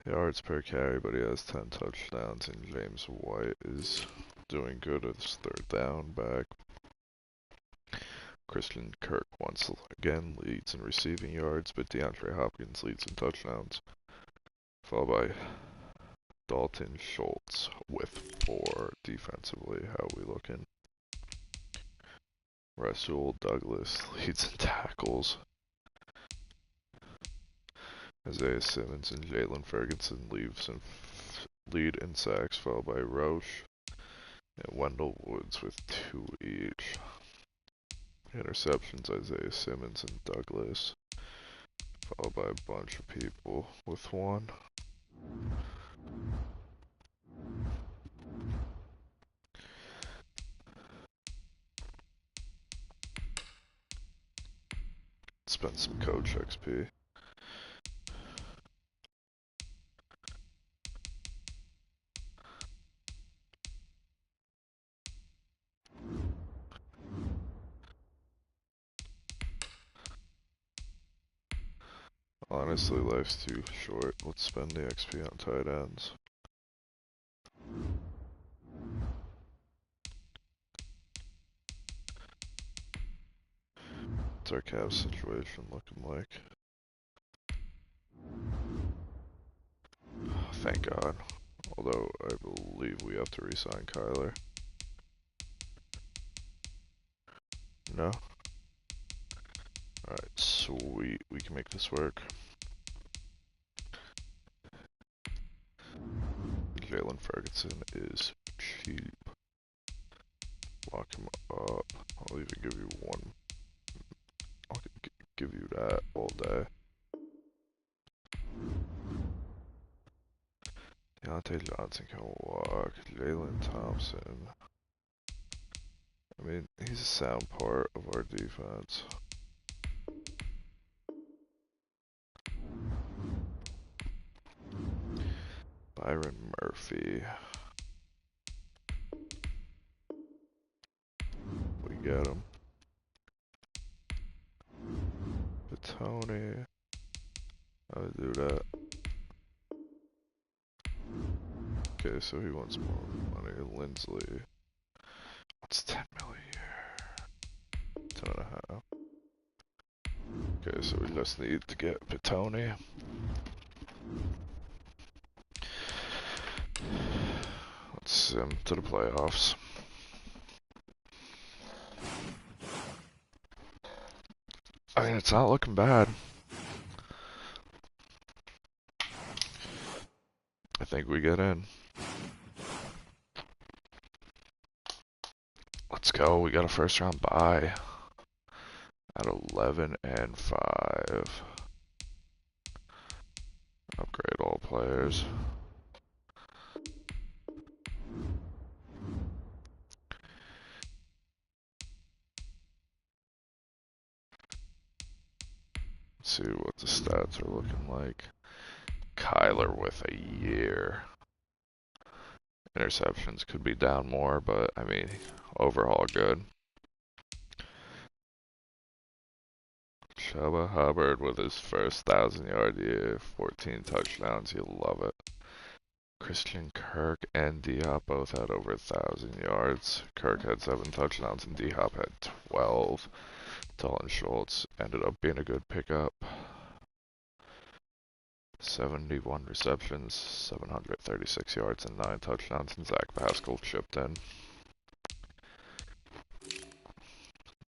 yards per carry, but he has 10 touchdowns, and James White is doing good as third down back. Christian Kirk once again leads in receiving yards, but DeAndre Hopkins leads in touchdowns, followed by Dalton Schultz with 4 defensively. How are we looking? Rasul Douglas leads in tackles. Isaiah Simmons and Jalen Ferguson lead in sacks, followed by Roche and Wendell Woods with 2 each. Interceptions, Isaiah Simmons and Douglas, followed by a bunch of people with 1. Spend some coach XP. Honestly, life's too short. Let's spend the XP on tight ends. What's our cap situation looking like? Oh, thank God. Although I believe we have to re-sign Kyler. No? Alright, sweet. We can make this work. Jalen Ferguson is cheap. Lock him up. I'll even give you one. I'll give you that all day. Deontay Johnson can walk. Jalen Thompson. I mean, he's a sound part of our defense. Byron Murphy. We get him. Tony. I would do that. Okay, so he wants more money. Lindsley. What's 10 million a year? 10 and a half. Okay, so we just need to get Petone. Let's sim to the playoffs. I mean, it's not looking bad. I think we get in. Let's go. We got a first round bye at 11-5. Upgrade all players. Let's see what the stats are looking like. Kyler with a year. Interceptions could be down more, but I mean, overall good. Chuba Hubbard with his first 1,000-yard year, 14 touchdowns. You'll love it. Christian Kirk and D-Hop both had over 1,000 yards. Kirk had 7 touchdowns and D-Hop had 12. Dalton Schultz ended up being a good pickup. 71 receptions, 736 yards, and 9 touchdowns, and Zach Pascal chipped in.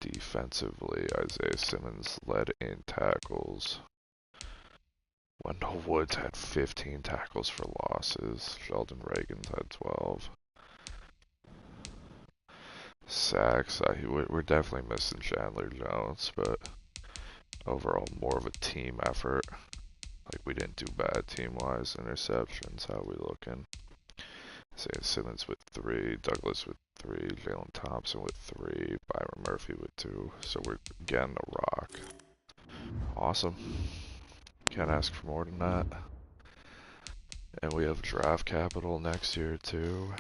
Defensively, Isaiah Simmons led in tackles. Wendell Woods had 15 tackles for losses. Sheldon Reagans had 12. Sacks, we're definitely missing Chandler Jones, but overall more of a team effort. Like, we didn't do bad team-wise. Interceptions, how we looking? Isaiah Simmons with 3, Douglas with 3, Jalen Thompson with 3, Byron Murphy with 2. So we're getting a rock. Awesome. Can't ask for more than that. And we have draft capital next year too.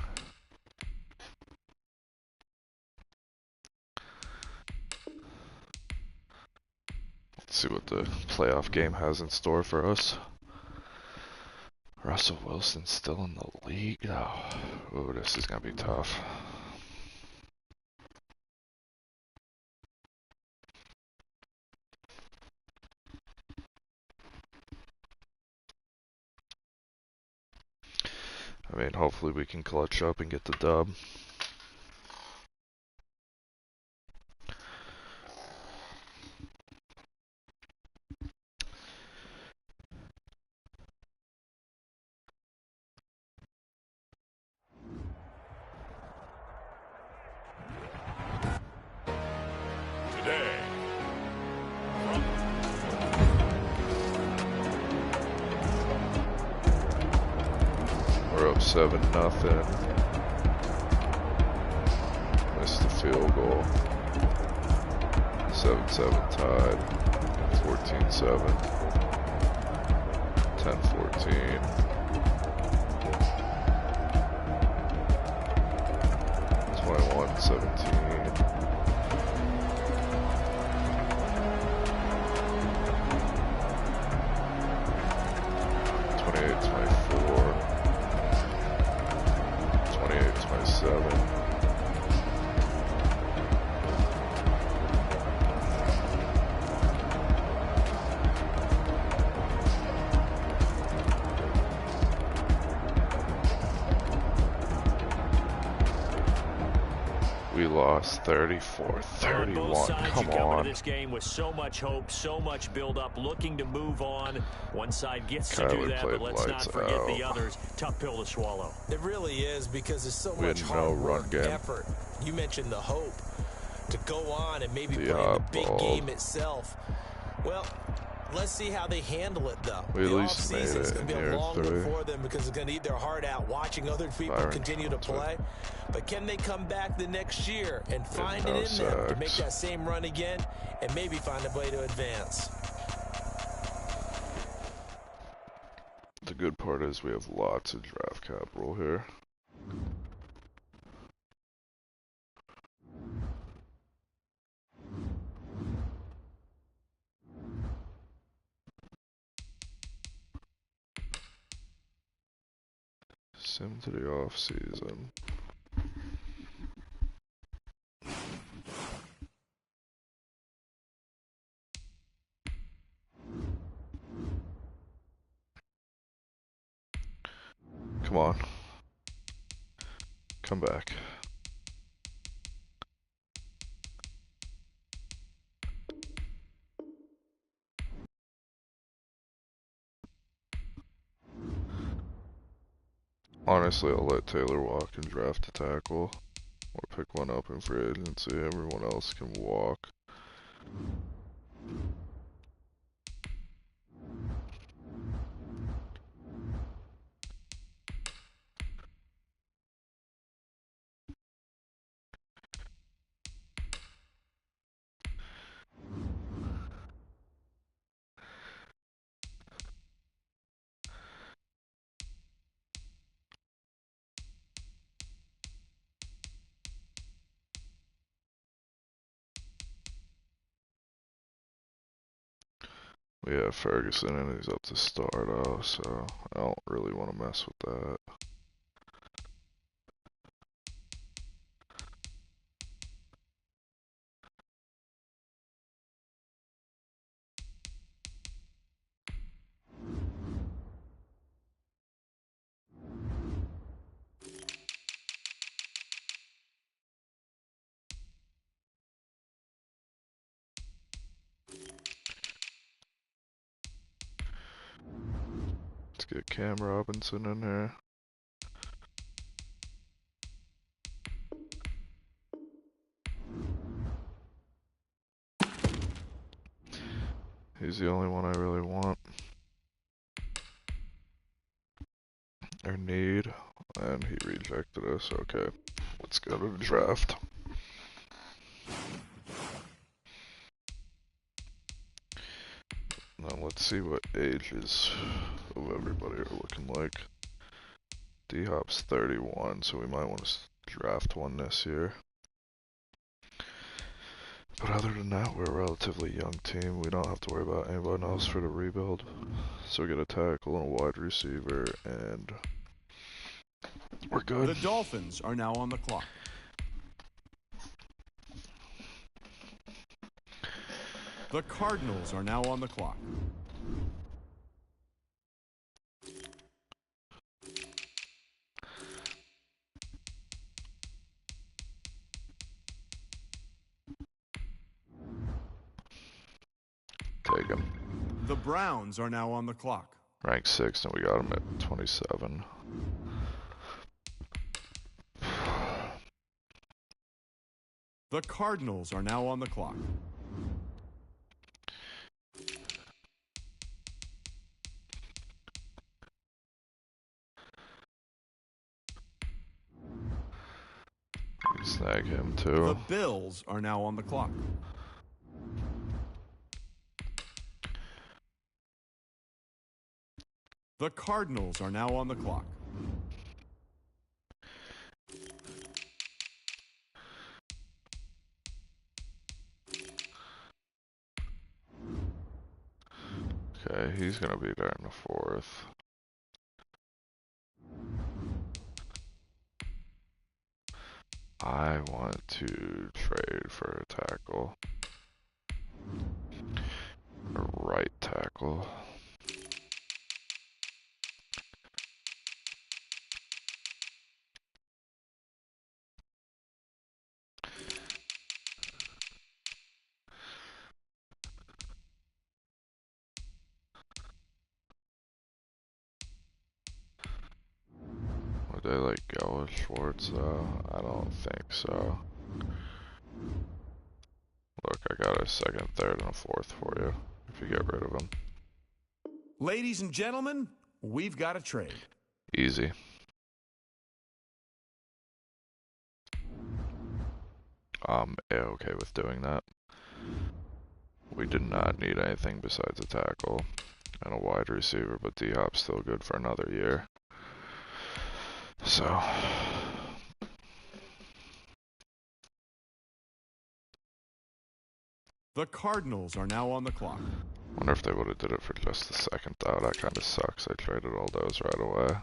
Let's see what the playoff game has in store for us. Russell Wilson's still in the league though. Oh, this is gonna be tough. I mean, hopefully we can clutch up and get the dub. Today. We're up 7-0. Missed the field goal. 7-7 tied. 14-7. 10-14. 21-17. 28-24. 28-27. We lost 34-31. On both sides, Come you come into on. this game with so much hope, so much build-up, looking to move on. One side gets to do that, but let's not forget the others. Tough pill to swallow. It really is, because there's so much had no hard work, run game. effort. You mentioned the hope to go on and maybe play in the D-Hop big balled. game itself. Well, let's see how they handle it, though. We at The least made offseason is it going to in be a year long 3. one for them, because it's going to eat their heart out watching other people continue to play. But can they come back the next year and find it in them to make that same run again and maybe find a way to advance? The good part is we have lots of draft capital here. Sim to the off season. Come on. Come back. Honestly, I'll let Taylor walk and draft a tackle. Or pick one up in free agency. Everyone else can walk. We have Ferguson and he's up to start off, so I don't really want to mess with that. Let's get Cam Robinson in here. He's the only one I really want. Or need. And he rejected us. Okay. Let's go to the draft. Now let's see what ages of everybody are looking like. D-Hop's 31, so we might want to draft one this year. But other than that, we're a relatively young team. We don't have to worry about anyone else for the rebuild. So we get a tackle and a wide receiver, and we're good. The Dolphins are now on the clock. The Cardinals are now on the clock. Take him. The Browns are now on the clock. Rank 6, and we got him at 27. The Cardinals are now on the clock. Snag him too. The Bills are now on the clock. The Cardinals are now on the clock. Okay, he's gonna be there in the 4th. I want to trade for a tackle. A right tackle. they like go with Schwartz though? I don't think so. Look, I got a second, third, and a fourth for you if you get rid of them. Ladies and gentlemen, we've got a trade. Easy. I'm okay with doing that. We did not need anything besides a tackle and a wide receiver, but D-Hop's still good for another year. So, the Cardinals are now on the clock. wonder if they would have did it for just the second though. That kind of sucks. I traded all those right away.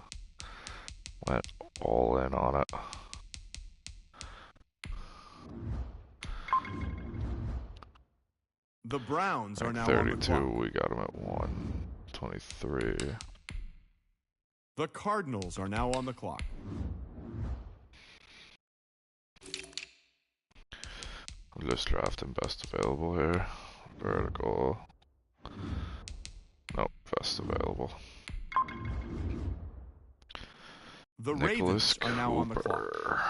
Went all in on it. The Browns are now 32, on the clock. we got them at 123. The Cardinals are now on the clock. I'm just drafting best available here. Vertical. Nope, best available. The Nicholas Ravens are now on the clock. Cooper.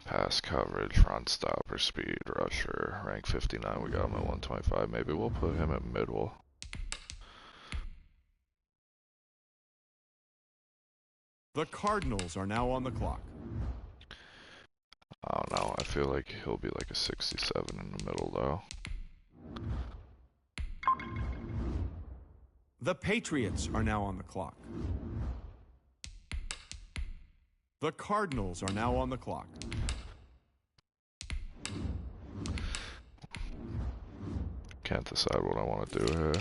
Pass coverage, run stopper, speed, rusher. Rank 59, we got him at 125. Maybe we'll put him at middle. The Cardinals are now on the clock. I don't know, I feel like he'll be like a 67 in the middle though. The Patriots are now on the clock. The Cardinals are now on the clock. Can't decide what I want to do here.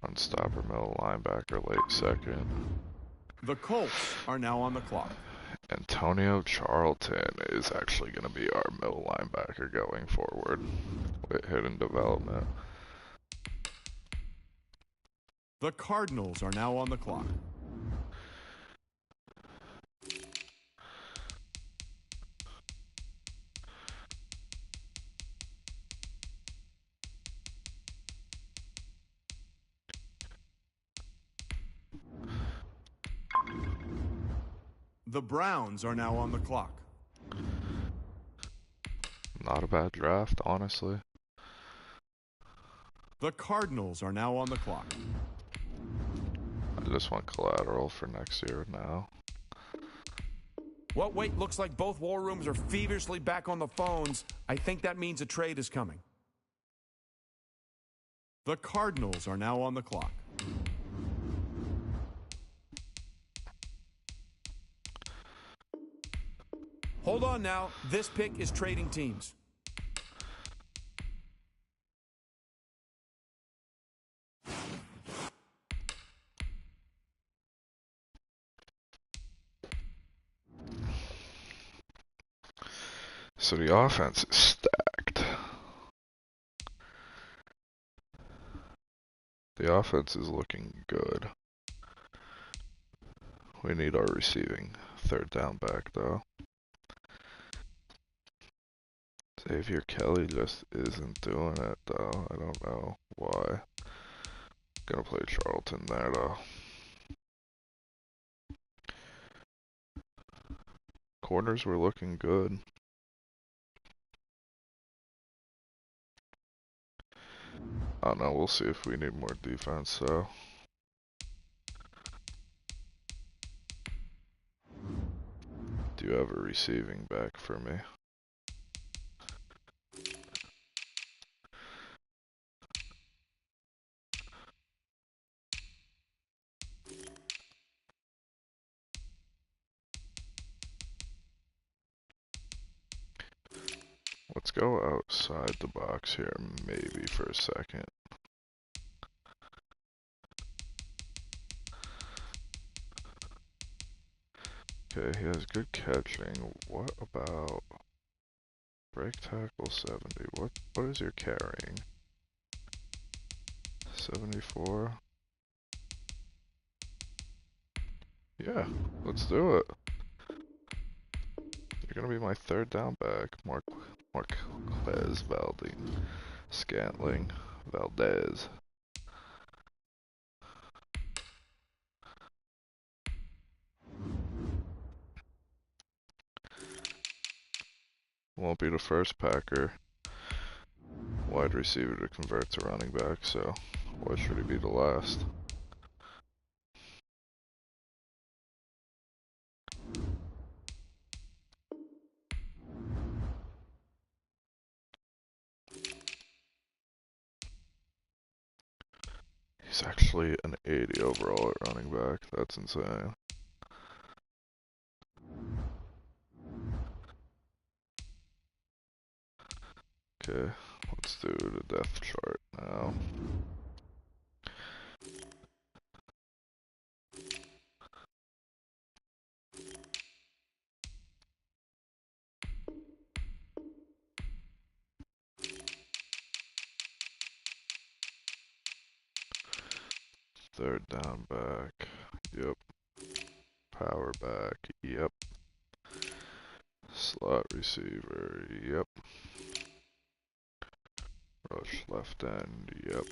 Run stopper, middle linebacker, late second. The Colts are now on the clock. Antonio Charlton is actually going to be our middle linebacker going forward with hidden development. The Cardinals are now on the clock. The Browns are now on the clock. Not a bad draft, honestly. The Cardinals are now on the clock. I just want collateral for next year now. Well, wait, looks like both war rooms are feverishly back on the phones. I think that means a trade is coming. The Cardinals are now on the clock. Hold on now. This pick is trading teams. So the offense is stacked. The offense is looking good. We need our receiving third down back though. Xavier Kelly just isn't doing it though. I don't know why. Gonna play Charlton there though. Corners were looking good. I don't know, we'll see if we need more defense so. Do you have a receiving back for me? Let's go outside the box here, maybe for a second. Okay, he has good catching. What about break tackle 70? What is your carrying? 74? Yeah, let's do it. You're gonna be my third down back. Marquez Valding. Scantling. Valdez. Won't be the first Packer wide receiver to convert to running back, so why should he be the last? He's actually an 80 overall at running back. That's insane. Okay, let's do the depth chart now. Third down back. Yep. Power back. Yep. Slot receiver. Yep. Rush left end. Yep.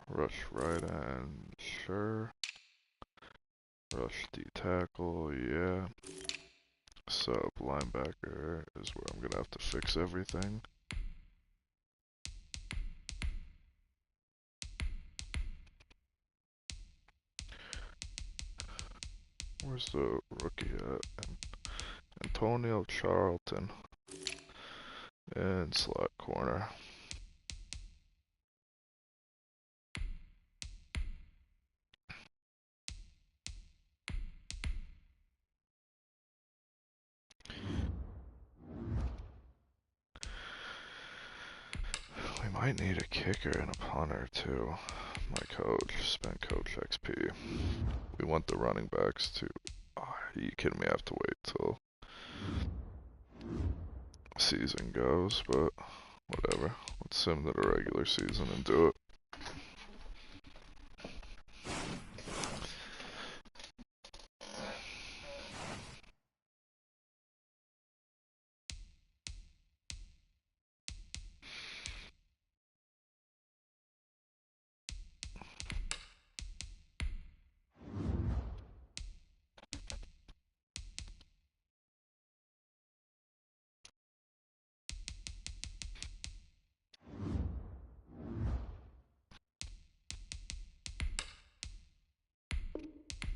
Rush right end. Sure. Rush D tackle. Yeah. Sub linebacker is where I'm gonna have to fix everything. Where's the rookie at? Antonio Charlton. And slot corner. We might need a kicker and a punter too. My coach, spent coach XP. We want the running backs too. Oh, are you kidding me? I have to wait till season goes, but whatever. Let's sim to the regular season and do it.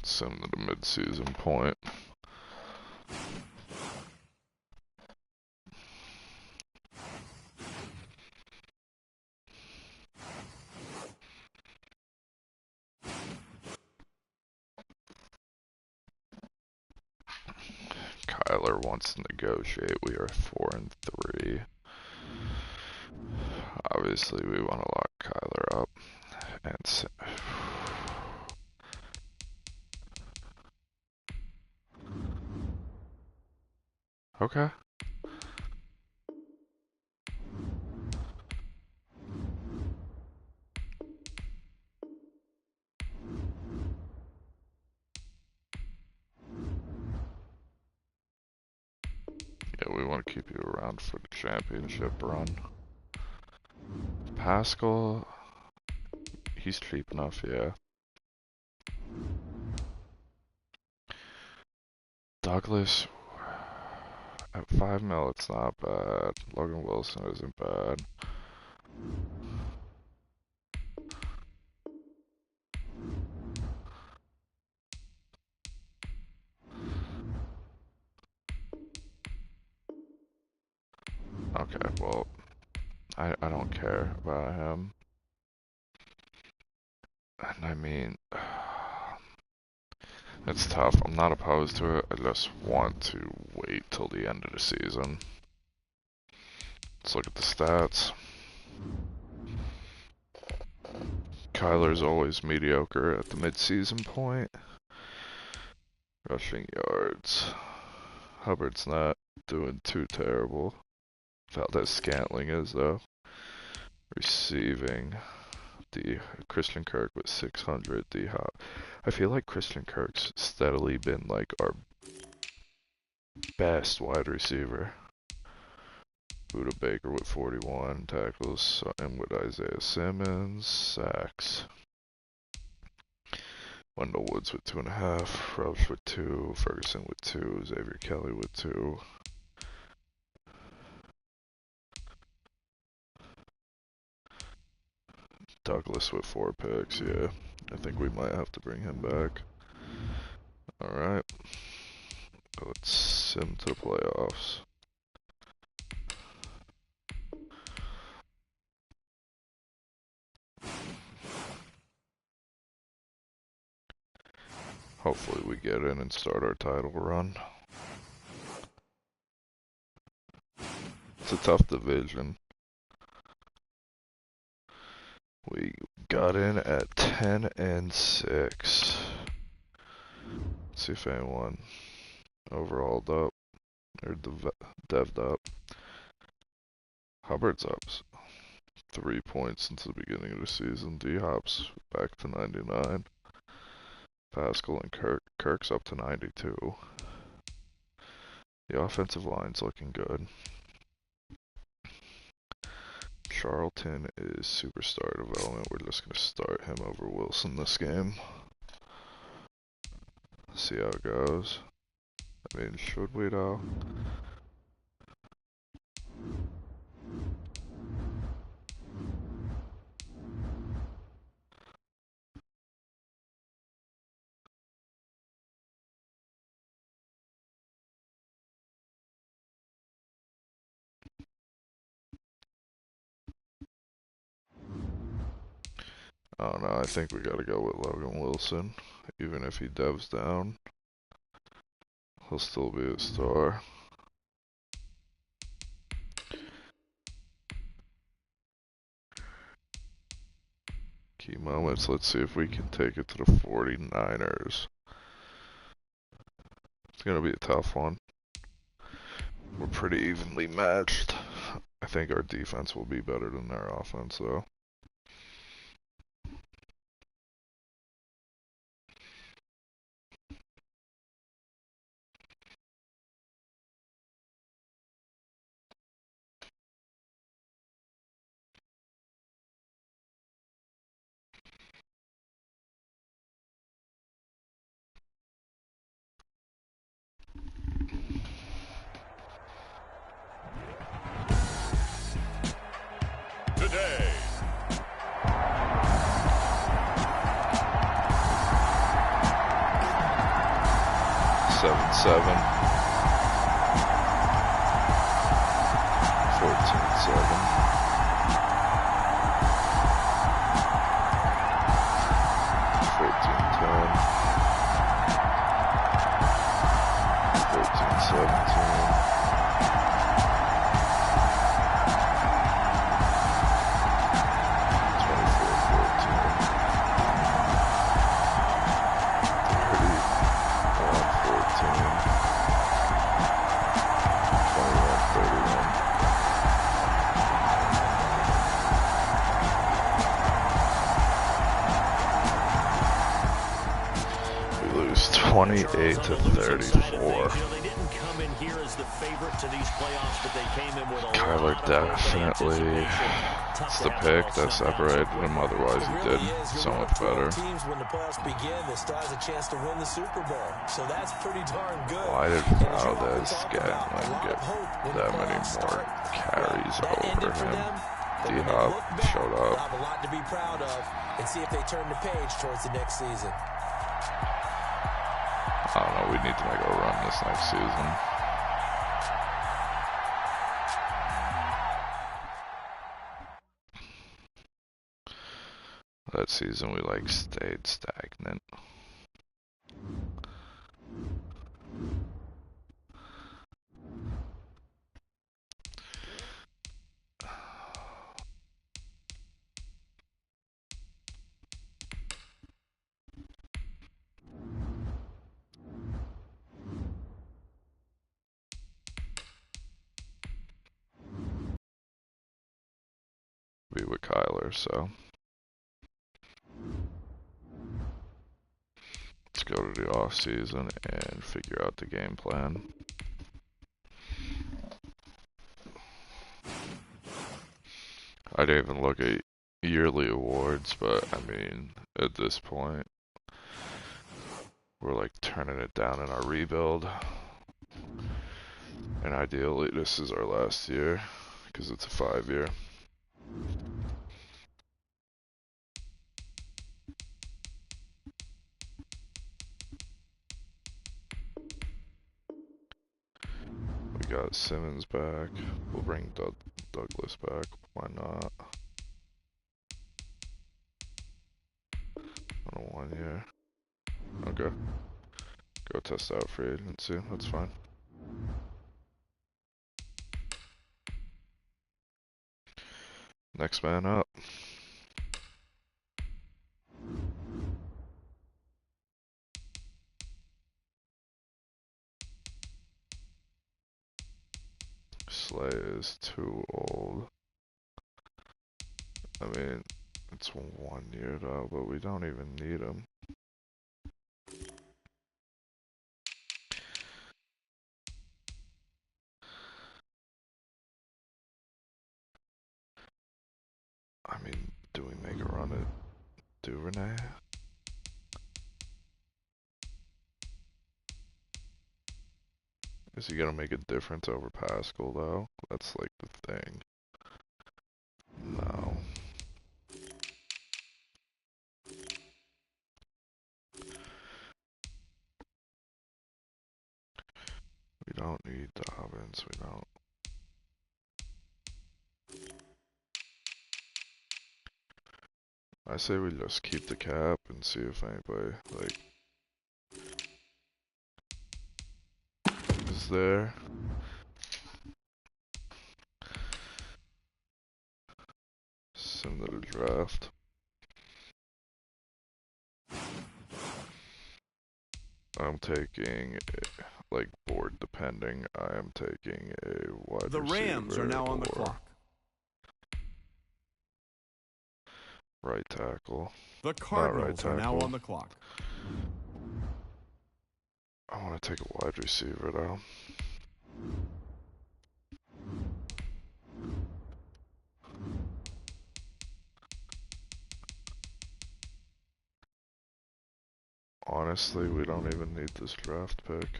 Sim to the mid-season point. Kyler wants to negotiate. We are 4-3. Obviously, we want to lock Kyler up. And okay. Yeah, we want to keep you around for the championship run. Pascal, he's cheap enough, yeah. Douglas, at 5 mil, it's not bad. Logan Wilson isn't bad. Okay, well, I don't care about him. And I mean, it's tough. I'm not opposed to it. I just want to wait till the end of the season. Let's look at the stats. Kyler's always mediocre at the mid-season point. Rushing yards. Hubbard's not doing too terrible. Valdez-Scantling is, though. Receiving. Christian Kirk with 600. D-Hop. I feel like Christian Kirk's steadily been like our best wide receiver. Buda Baker with 41 tackles, Sutton with Isaiah Simmons, sacks. Wendell Woods with 2.5, Rubs with 2, Ferguson with 2, Xavier Kelly with 2. Douglas with 4 picks, yeah. I think we might have to bring him back. Alright. Let's sim to the playoffs. Hopefully we get in and start our title run. It's a tough division. We got in at 10-6. Let's see if anyone overalled up or dev'd up. Hubbard's up 3 points since the beginning of the season. D-Hop's back to 99. Pascal and Kirk's up to 92. The offensive line's looking good. Charlton is superstar development. We're just going to start him over Wilson this game. See how it goes. I mean, should we though? I don't know, I think we gotta go with Logan Wilson. Even if he devs down, he'll still be a star. Key moments, let's see if we can take it to the 49ers. It's gonna be a tough one. We're pretty evenly matched. I think our defense will be better than their offense though. Today. 7-7. 14-7. 14-10. 14-17. 28 to 34. Kyler definitely, it's the pick that separated him, otherwise he did so much better. Why did Valdez get that many more carries over him? D-Hop showed up. A lot to be proud of, and see if they turn the page towards the next season. I don't know, we need to make a run this next season. That season we like stayed stagnant. Be with Kyler, so let's go to the off season and figure out the game plan. I didn't even look at yearly awards, but I mean, at this point, we're like turning it down in our rebuild. And ideally, this is our last year, because it's a 5-year. We got Simmons back. We'll bring Douglas back. Why not? On a 1 year. Okay. Go test out free agency. That's fine. Next man up. Slay is too old. I mean, it's 1 year though, but we don't even need him. I mean, do we make a run at Duvernay? Is he gonna make a difference over Pascal though? That's like the thing. No. We don't need Dobbins, we don't. I say we just keep the cap and see if anybody, like, is there. Send to the draft. I'm taking, like, board depending, I am taking a wide receiver. The Rams are now on the clock. Right tackle. The Cardinals are now on the clock. I want to take a wide receiver though. Honestly, we don't even need this draft pick.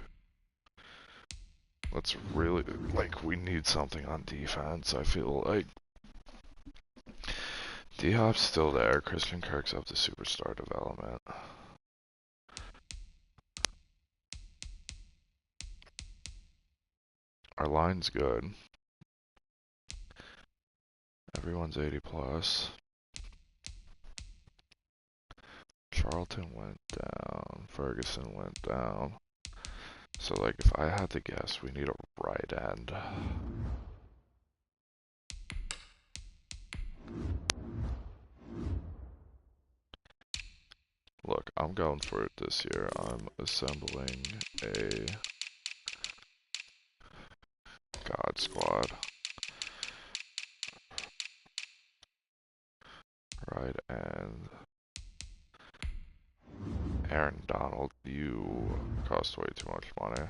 Let's really, like, we need something on defense, I feel like. D-Hop's still there, Christian Kirk's up to superstar development. Our line's good. Everyone's 80 plus. Charlton went down, Ferguson went down. So, like, if I had to guess, we need a right end. Look, I'm going for it this year. I'm assembling a God squad. Right end. Aaron Donald, you cost way too much money.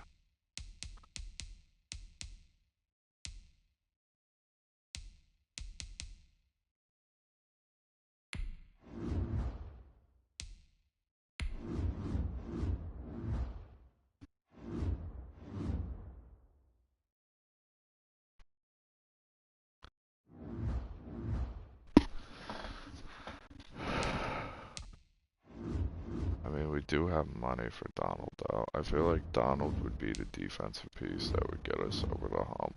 I mean, we do have money for Donald, though. I feel like Donald would be the defensive piece that would get us over the hump.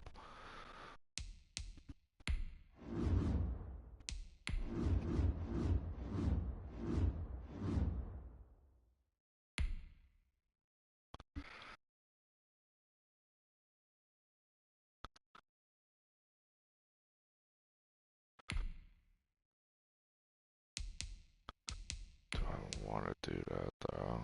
Do I want to do that, though?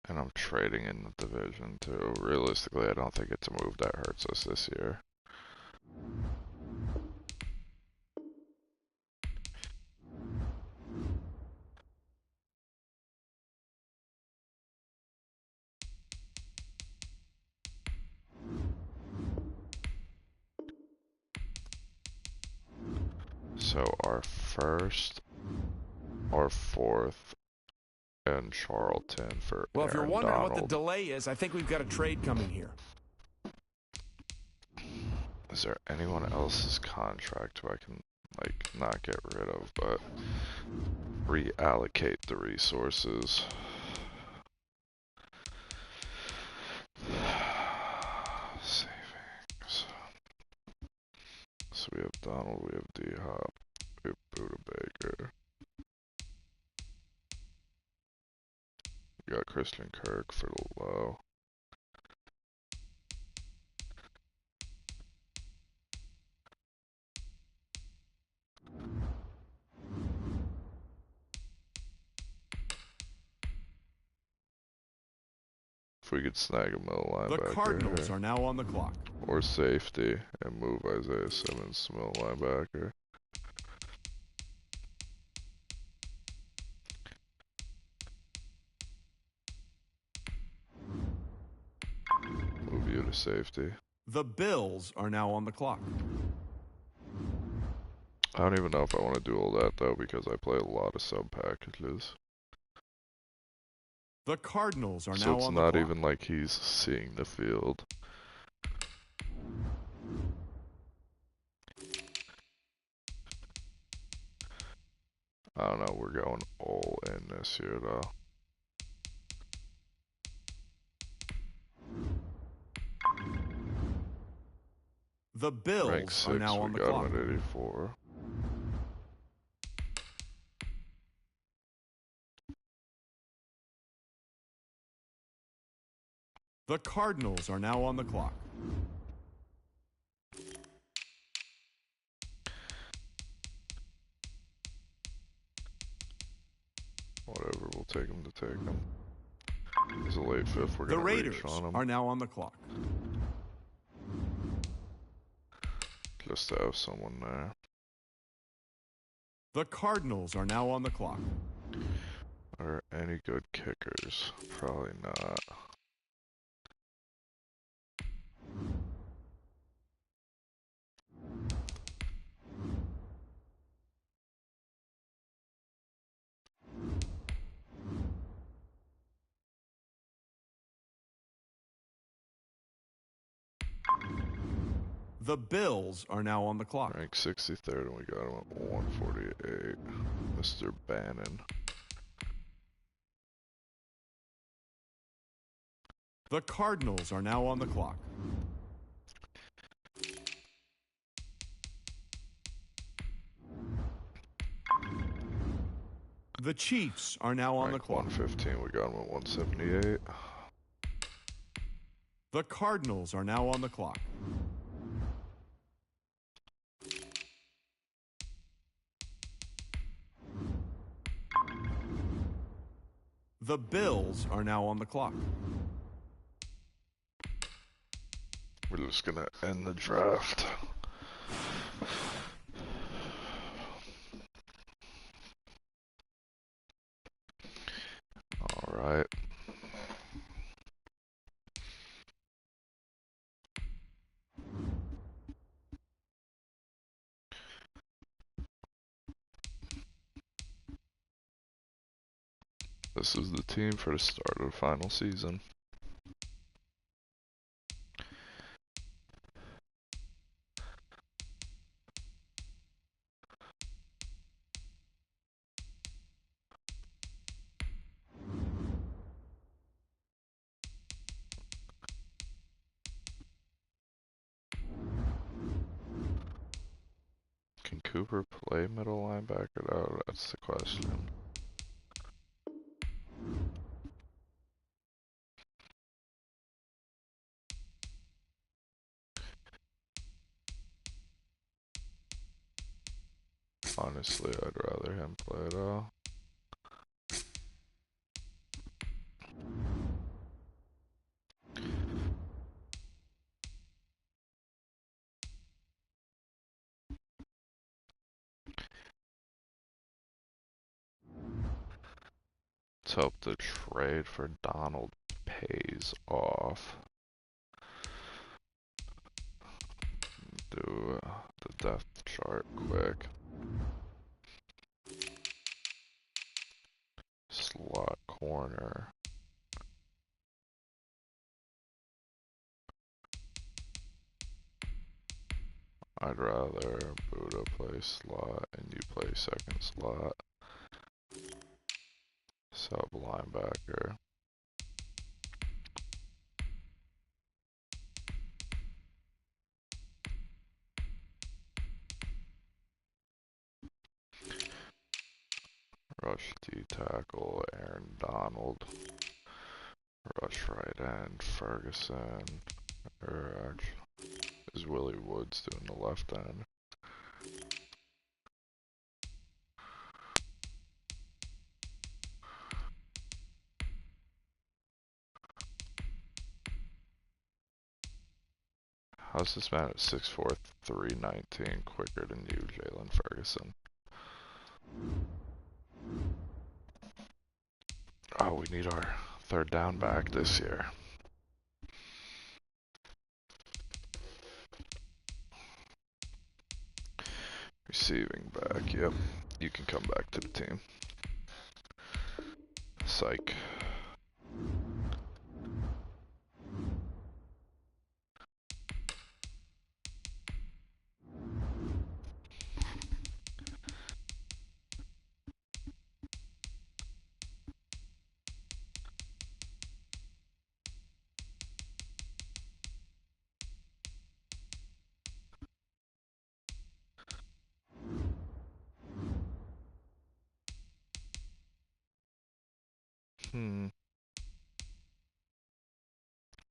And I'm trading in the division, too. Realistically, I don't think it's a move that hurts us this year. So our first, our fourth, and Charlton for Well, if you're Aaron wondering Donald. what the delay is, I think we've got a trade coming here. Is there anyone else's contract who I can, like, not get rid of, but reallocate the resources? Savings. So we have Donald, we have D-Hop, we have Buda Baker. We got Christian Kirk for the low. If we could snag a middle linebacker. The Cardinals are now on the clock. Or safety and move Isaiah Simmons to middle linebacker. Move you to safety. The Bills are now on the clock. I don't even know if I want to do all that though, because I play a lot of sub packages. The Cardinals are So now it's on the not clock. even like he's seeing the field. I don't know, we're going all in this year though. The Rank Bills 6, are now on we the got clock. him at 84. The Cardinals are now on the clock. Whatever, we'll take him to take him. He's a late fifth, we're The gonna Raiders reach on him. are now on the clock. Just to have someone there. The Cardinals are now on the clock. Are any good kickers? Probably not. The Bills are now on the clock. Rank 63rd, and we got him at 148. Mr. Bannon. The Cardinals are now on the clock. The Chiefs are now on the Rank clock. 115, we got him at 178. The Cardinals are now on the clock. The Bills are now on the clock. We're just gonna end the draft. Alright. This is the team for the start of the final season. Can Cooper play middle linebacker though? That's the question. Honestly, I'd rather him play though. Let's hope the trade for Donald pays off. Do the depth chart quick. Slot corner. I'd rather Buddha play slot and you play second slot. Sub linebacker. Rush D tackle, Aaron Donald. Rush right end, Ferguson. Or actually, is Willie Woods doing the left end? How's this man at 6'4", 319 quicker than you, Jalen Ferguson? Oh, we need our third down back this year. Receiving back, yep. You can come back to the team. Psych.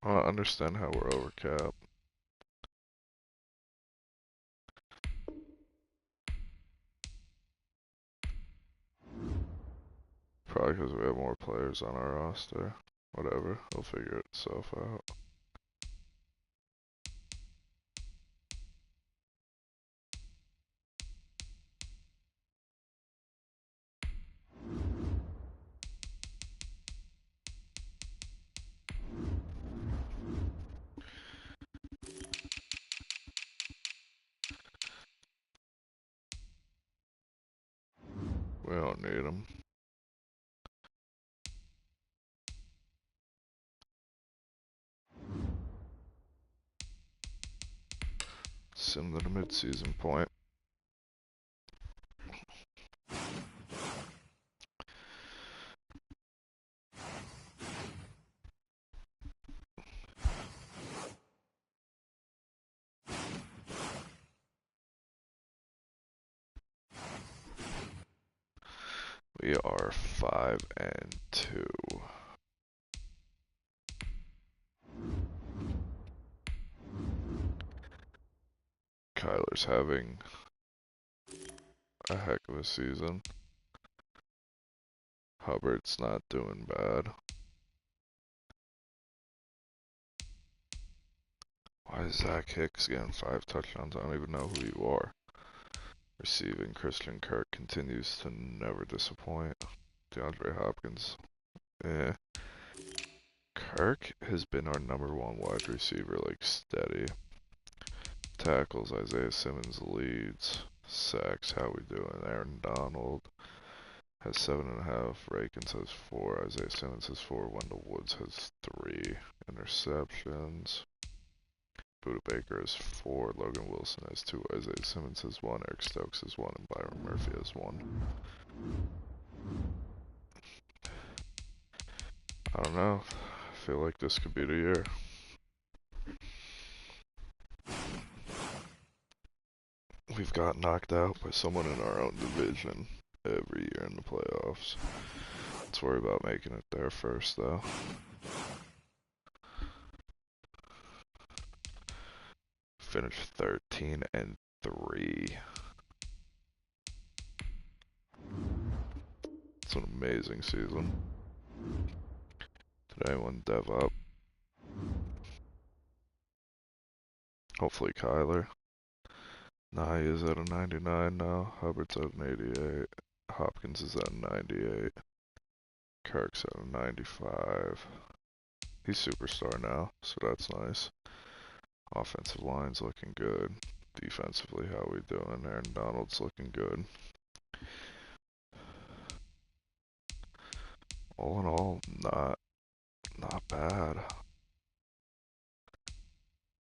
I don't understand how we're over cap. Probably because we have more players on our roster. Whatever, we'll figure itself out. We don't need them. Sim to the mid-season point. We are 5-2. Kyler's having a heck of a season. Hubbard's not doing bad. Why is Zach Hicks getting 5 touchdowns? I don't even know who you are. Receiving, Christian Kirk continues to never disappoint. DeAndre Hopkins, Kirk has been our #1 wide receiver, like steady. Tackles, Isaiah Simmons leads. Sacks, how we doing? Aaron Donald has 7.5. Rakins has 4. Isaiah Simmons has 4. Wendell Woods has 3 interceptions. Buda Baker has 4. Logan Wilson has 2. Isaiah Simmons has 1. Eric Stokes has 1. And Byron Murphy has 1. I don't know. I feel like this could be the year. We've got knocked out by someone in our own division every year in the playoffs. Let's worry about making it there first, though. Finished 13-3. It's an amazing season. Did anyone dev up? Hopefully Kyler. Nah, he is at a 99 now. Hubbard's at an 88. Hopkins is at a 98. Kirk's at a 95. He's superstar now, so that's nice. Offensive line's looking good. Defensively, how we doing? Aaron Donald's looking good. All in all, not bad.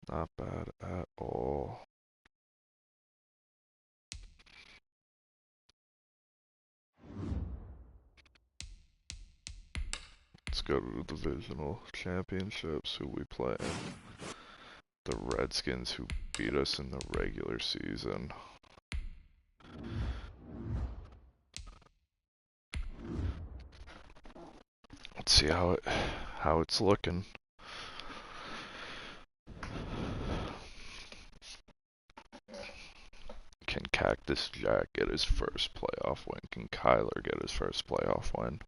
Not bad at all. Let's go to the divisional championships. Who we playing? The Redskins, who beat us in the regular season. Let's see how it's looking. Can Cactus Jack get his first playoff win? Can Kyler get his first playoff win?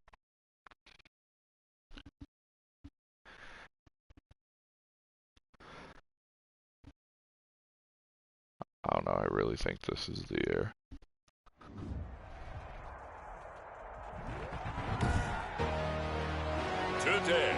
I don't know. I really think this is the year. Today.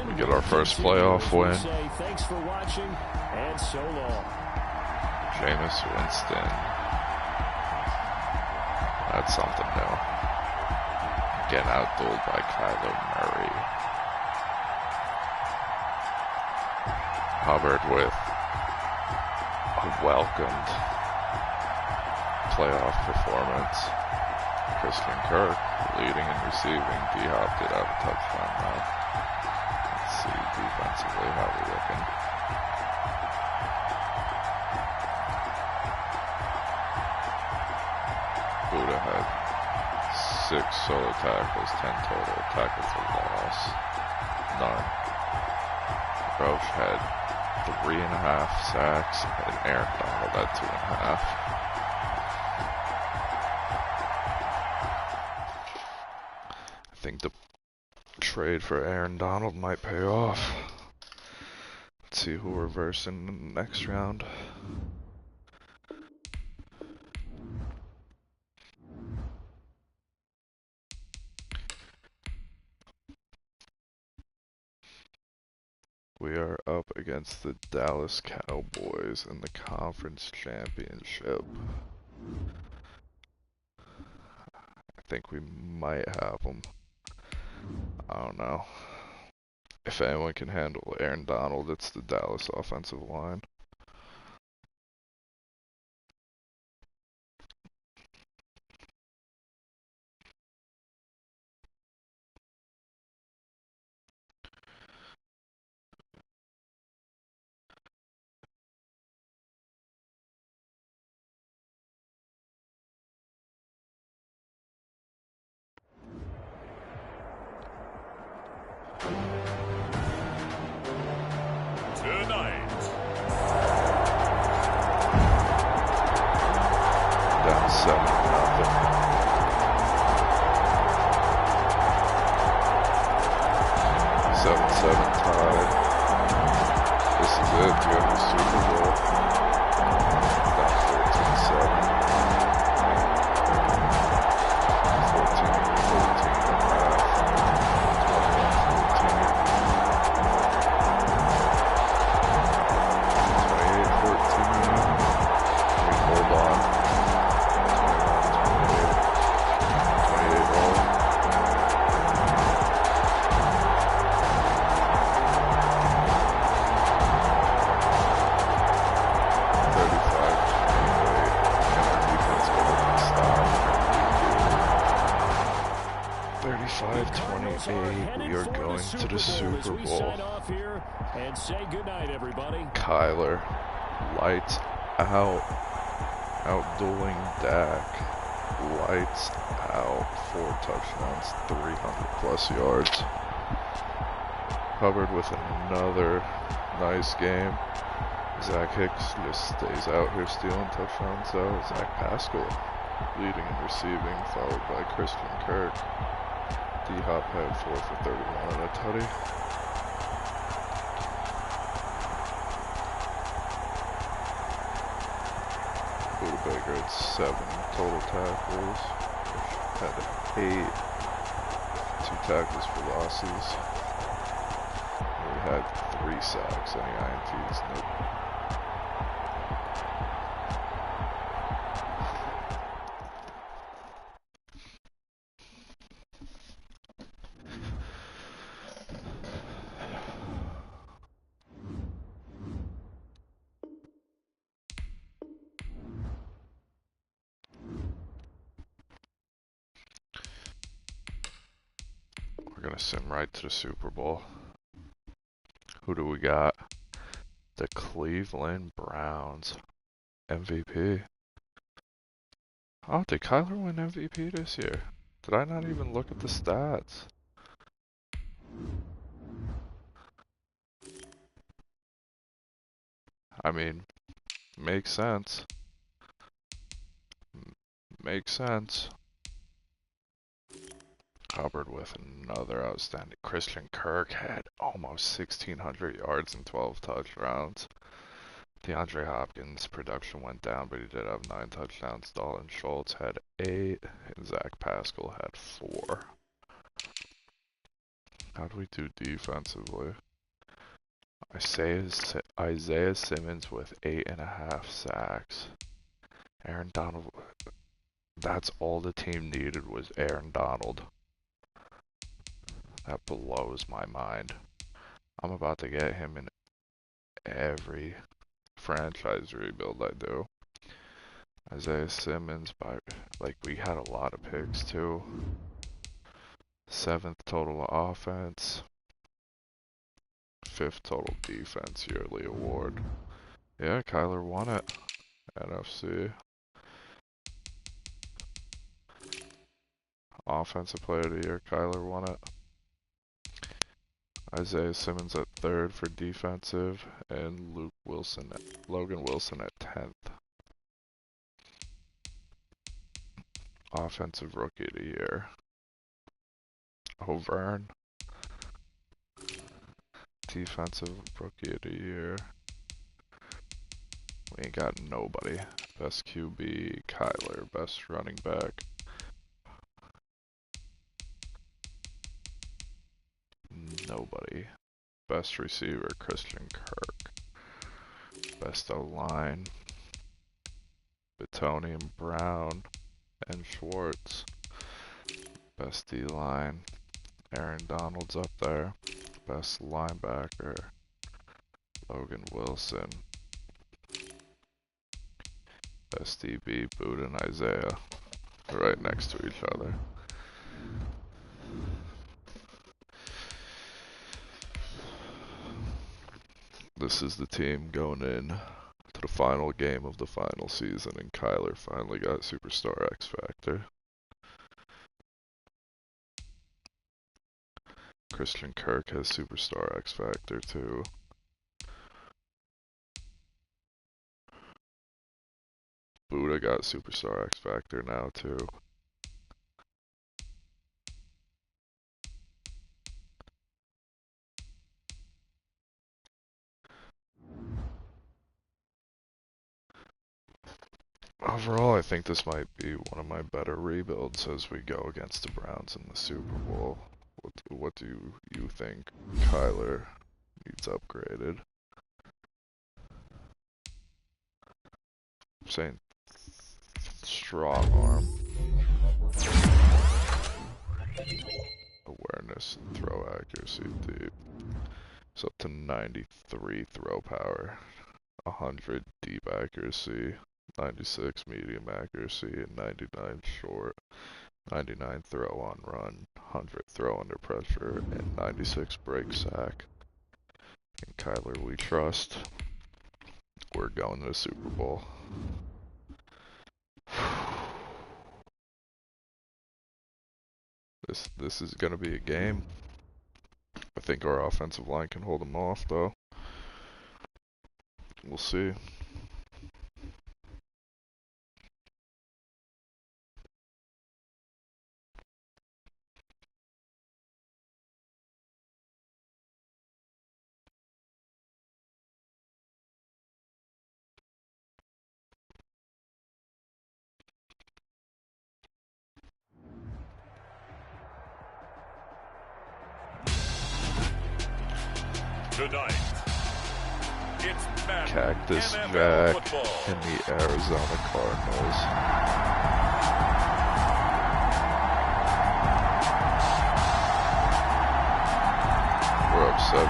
We get our first playoff win. Thanks for watching, and so long. Jameis Winston. That's something new. Getting outdueled by Kyler Murray. Hubbard with a welcomed playoff performance. Christian Kirk leading and receiving. D-Hop did have a touchdown though. Let's see defensively how we're looking. Buddha had 6 solo tackles, 10 total tackles for loss. None. Roche had 3.5 sacks, and Aaron Donald had 2.5. I think the trade for Aaron Donald might pay off. Let's see who we're versing in the next round. We are up against the Dallas Cowboys in the conference championship. I think we might have them. I don't know. If anyone can handle Aaron Donald, it's the Dallas offensive line. Tonight. Down 7-0. 7-7 tie. This is it to go to the Super Bowl. Down 14-7. 35-28, we are going to the Super Bowl. Kyler, lights out. Outdueling Dak. Lights out. 4 touchdowns, 300 plus yards. Hubbard with another nice game. Zach Hicks just stays out here stealing touchdowns though. Zach Pascal leading and receiving, followed by Christian Kirk. D-Hop had 4 for 31 and a tutty. Buda Baker had 7 total tackles. Had 8. 2 tackles for losses. We had 3 sacks. Any INTs? Nope. We're gonna sim right to the Super Bowl. Who do we got? The Cleveland Browns. MVP. Oh, did Kyler win MVP this year? Did I not even look at the stats? I mean, makes sense. Makes sense. Hubbard with another outstanding. Christian Kirk had almost 1,600 yards and 12 touchdowns. DeAndre Hopkins' production went down, but he did have 9 touchdowns. Dalton Schultz had 8, and Zach Pascal had 4. How do we do defensively? Isaiah Simmons with 8.5 sacks. Aaron Donald, that's all the team needed was Aaron Donald. That blows my mind. I'm about to get him in every franchise rebuild I do. Isaiah Simmons, we had a lot of picks too. 7th total offense. 5th total defense yearly award. Yeah, Kyler won it. NFC. Offensive player of the year, Kyler won it. Isaiah Simmons at 3rd for defensive, and Logan Wilson at 10th. Offensive rookie of the year. O'Vern. Defensive rookie of the year. We ain't got nobody. Best QB, Kyler. Best running back. Nobody. Best receiver, Christian Kirk. Best O-line, Batonian, Brown, and Schwartz. Best D-line, Aaron Donald's up there. Best linebacker, Logan Wilson. Best DB, Buda and Isaiah. They're right next to each other. This is the team going in to the final game of the final season, and Kyler finally got Superstar X Factor. Christian Kirk has Superstar X Factor too. Buda got Superstar X Factor now too. Overall, I think this might be one of my better rebuilds as we go against the Browns in the Super Bowl. What do you think? Kyler needs upgraded. I'm saying strong arm. Awareness and throw accuracy deep. It's up to 93 throw power, 100 deep accuracy, 96 medium accuracy, and 99 short, 99 throw on run, 100 throw under pressure, and 96 break sack. And Kyler we trust. We're going to the Super Bowl. This is gonna be a game. I think our offensive line can hold them off, though. We'll see. Tonight, it's Madden Cactus NFL Jack football. and the Arizona Cardinals. We're up 7-0.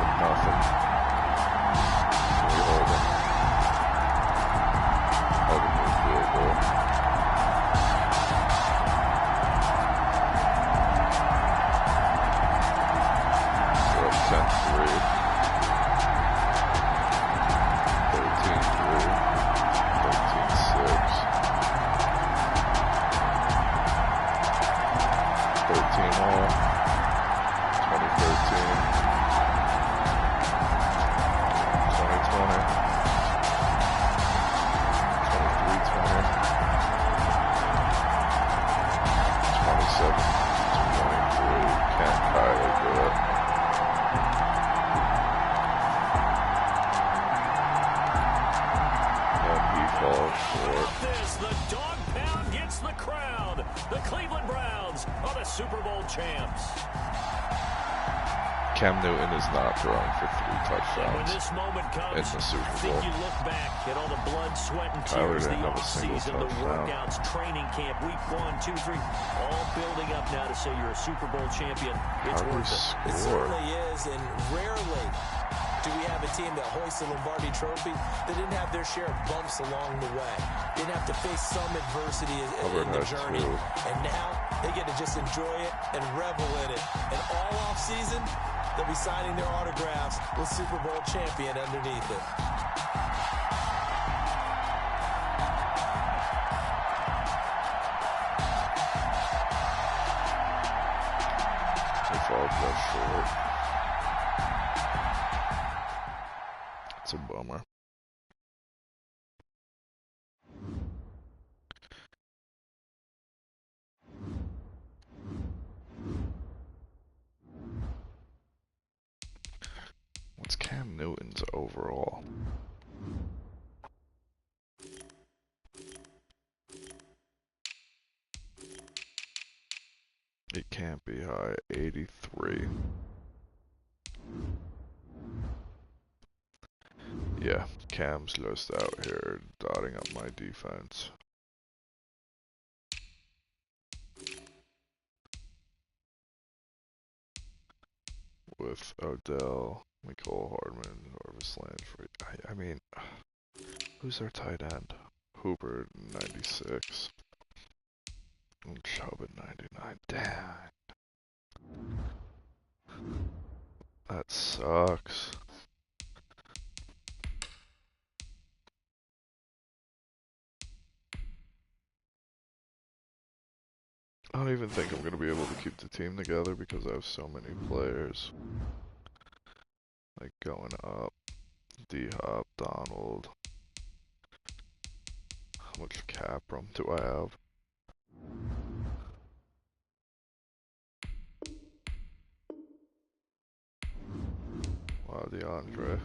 Can we hold them? I'll give me a field goal. We're up 10-3. 13-3, 13-6, 13-all, 2013, 2020, 23-20, 27-23. Can't Kyler do it. This, the dog pound gets the crowd. The Cleveland Browns are the Super Bowl champs. Cam Newton is not throwing for 3 When touchdowns this moment comes, in the Super I think Bowl. you look back at all the blood, sweat, and Kyler tears, the didn't have a single offseason, the touchdown. workouts, training camp, week 1, 2, 3, all building up now to say you're a Super Bowl champion. It's How do we worth it. It score? certainly is, and rarely do we have a team that hoists the Lombardi Trophy that didn't have their share of bumps along the way. Didn't have to face some adversity in the has journey. 2. And now they get to just enjoy it and revel in it. And all off season, they'll be signing their autographs with Super Bowl champion underneath it. They fall just short. It's a bummer. What's Cam Newton's overall? It can't be high. 83. Yeah, Cam's just out here dotting up my defense. With Odell, Mecole Hardman, Orvis Landry. I mean, who's our tight end? Hooper, 96. And Chubb at 99. Damn. That sucks. I don't even think I'm going to be able to keep the team together because I have so many players. Like going up. D-Hop, Donald. How much cap room do I have? Wow, DeAndre.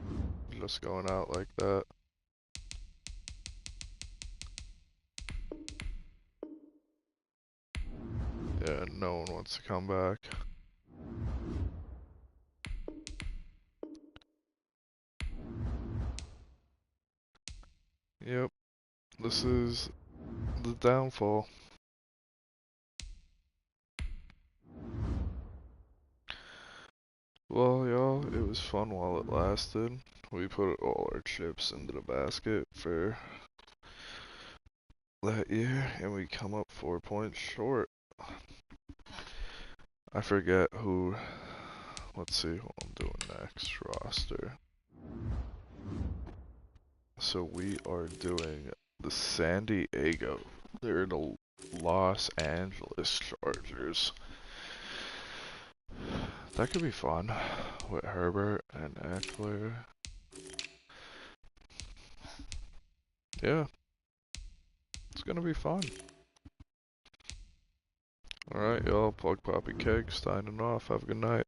Just going out like that. Yeah, no one wants to come back. Yep. This is the downfall. Well, y'all, it was fun while it lasted. We put all our chips into the basket for that year, and we come up 4 points short. I forget who. Let's see who I'm doing next. Roster. So we are doing the San Diego. They're the Los Angeles Chargers. That could be fun with Herbert and Eckler. Yeah, it's gonna be fun. Alright, y'all. Plug Poppy Keg signing off. Have a good night.